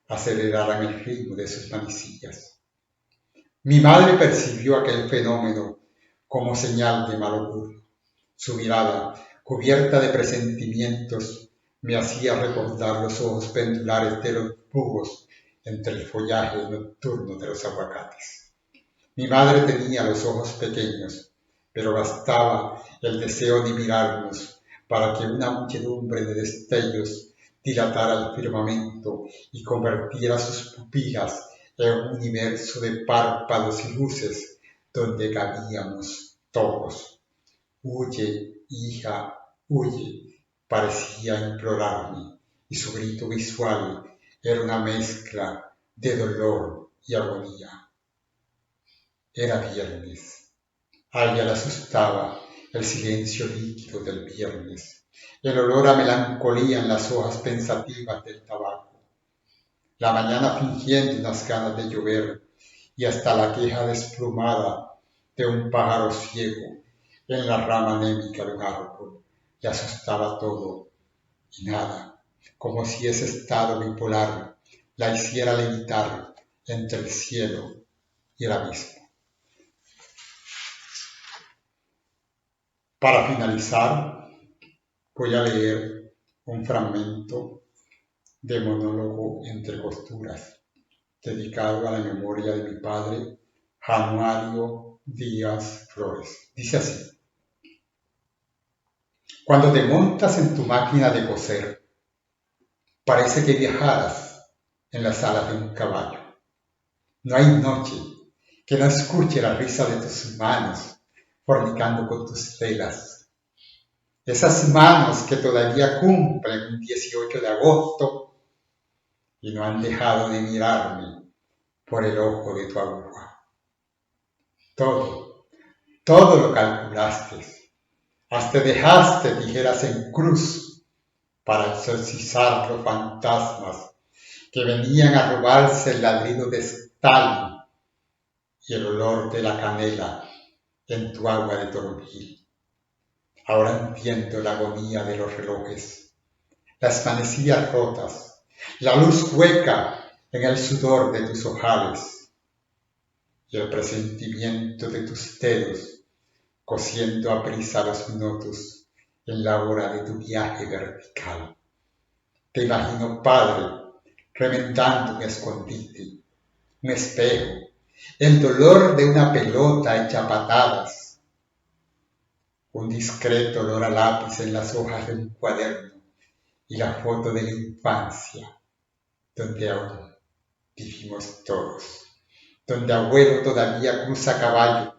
aceleraran el ritmo de sus manecillas. Mi madre percibió aquel fenómeno como señal de mal augurio. Su mirada, cubierta de presentimientos, me hacía recordar los ojos pendulares de los búhos entre el follaje nocturno de los aguacates. Mi madre tenía los ojos pequeños, pero bastaba el deseo de mirarnos para que una muchedumbre de destellos dilatara el firmamento y convirtiera sus pupilas en un universo de párpados y luces donde cabíamos todos. Huye, hija, huye, parecía implorarme, y su grito visual era una mezcla de dolor y agonía. Era viernes. A ella le asustaba el silencio líquido del viernes, el olor a melancolía en las hojas pensativas del tabaco, la mañana fingiendo unas ganas de llover y hasta la queja desplumada de un pájaro ciego en la rama anémica de un árbol. Le asustaba todo y nada, como si ese estado bipolar la hiciera levitar entre el cielo y el abismo. Para finalizar, voy a leer un fragmento de monólogo entre costuras, dedicado a la memoria de mi padre, Januario Díaz Flores. Dice así: cuando te montas en tu máquina de coser, parece que viajaras en las alas de un caballo. No hay noche que no escuche la risa de tus manos fornicando con tus telas. Esas manos que todavía cumplen un 18 de agosto y no han dejado de mirarme por el ojo de tu aguja. Todo lo calculaste. Hasta dejaste tijeras en cruz para exorcizar los fantasmas que venían a robarse el ladrido de Stalin y el olor de la canela en tu agua de toronjil. Ahora entiendo la agonía de los relojes, las manecillas rotas, la luz hueca en el sudor de tus ojales y el presentimiento de tus dedos cosiendo a prisa los minutos en la hora de tu viaje vertical. Te imagino, padre, remendando un escondite, un espejo, el dolor de una pelota hecha patadas, un discreto olor a lápiz en las hojas de un cuaderno y la foto de la infancia, donde aún vivimos todos, donde abuelo todavía cruza a caballo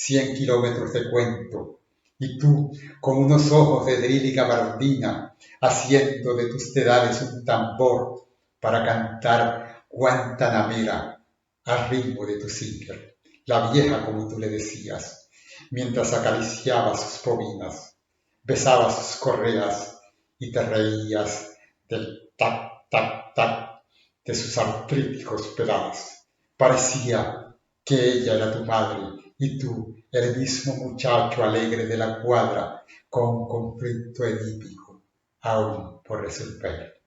100 kilómetros de cuento, y tú con unos ojos de drill y gabardina, haciendo de tus dedales un tambor para cantar Guantanamera al ritmo de tu singer, la vieja como tú le decías, mientras acariciabas sus bobinas, besabas sus correas y te reías del tac, tac, tac de sus artríticos pedales. Parecía que ella era tu madre y tú, el mismo muchacho alegre de la cuadra, con un conflicto edípico aún por resolver.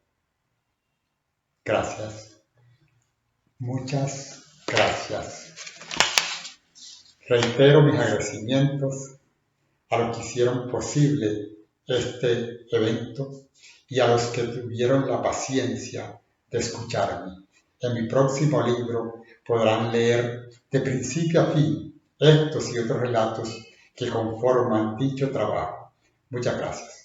Gracias. Muchas gracias. Reitero mis agradecimientos a los que hicieron posible este evento y a los que tuvieron la paciencia de escucharme. En mi próximo libro podrán leer de principio a fin estos y otros relatos que conforman dicho trabajo. Muchas gracias.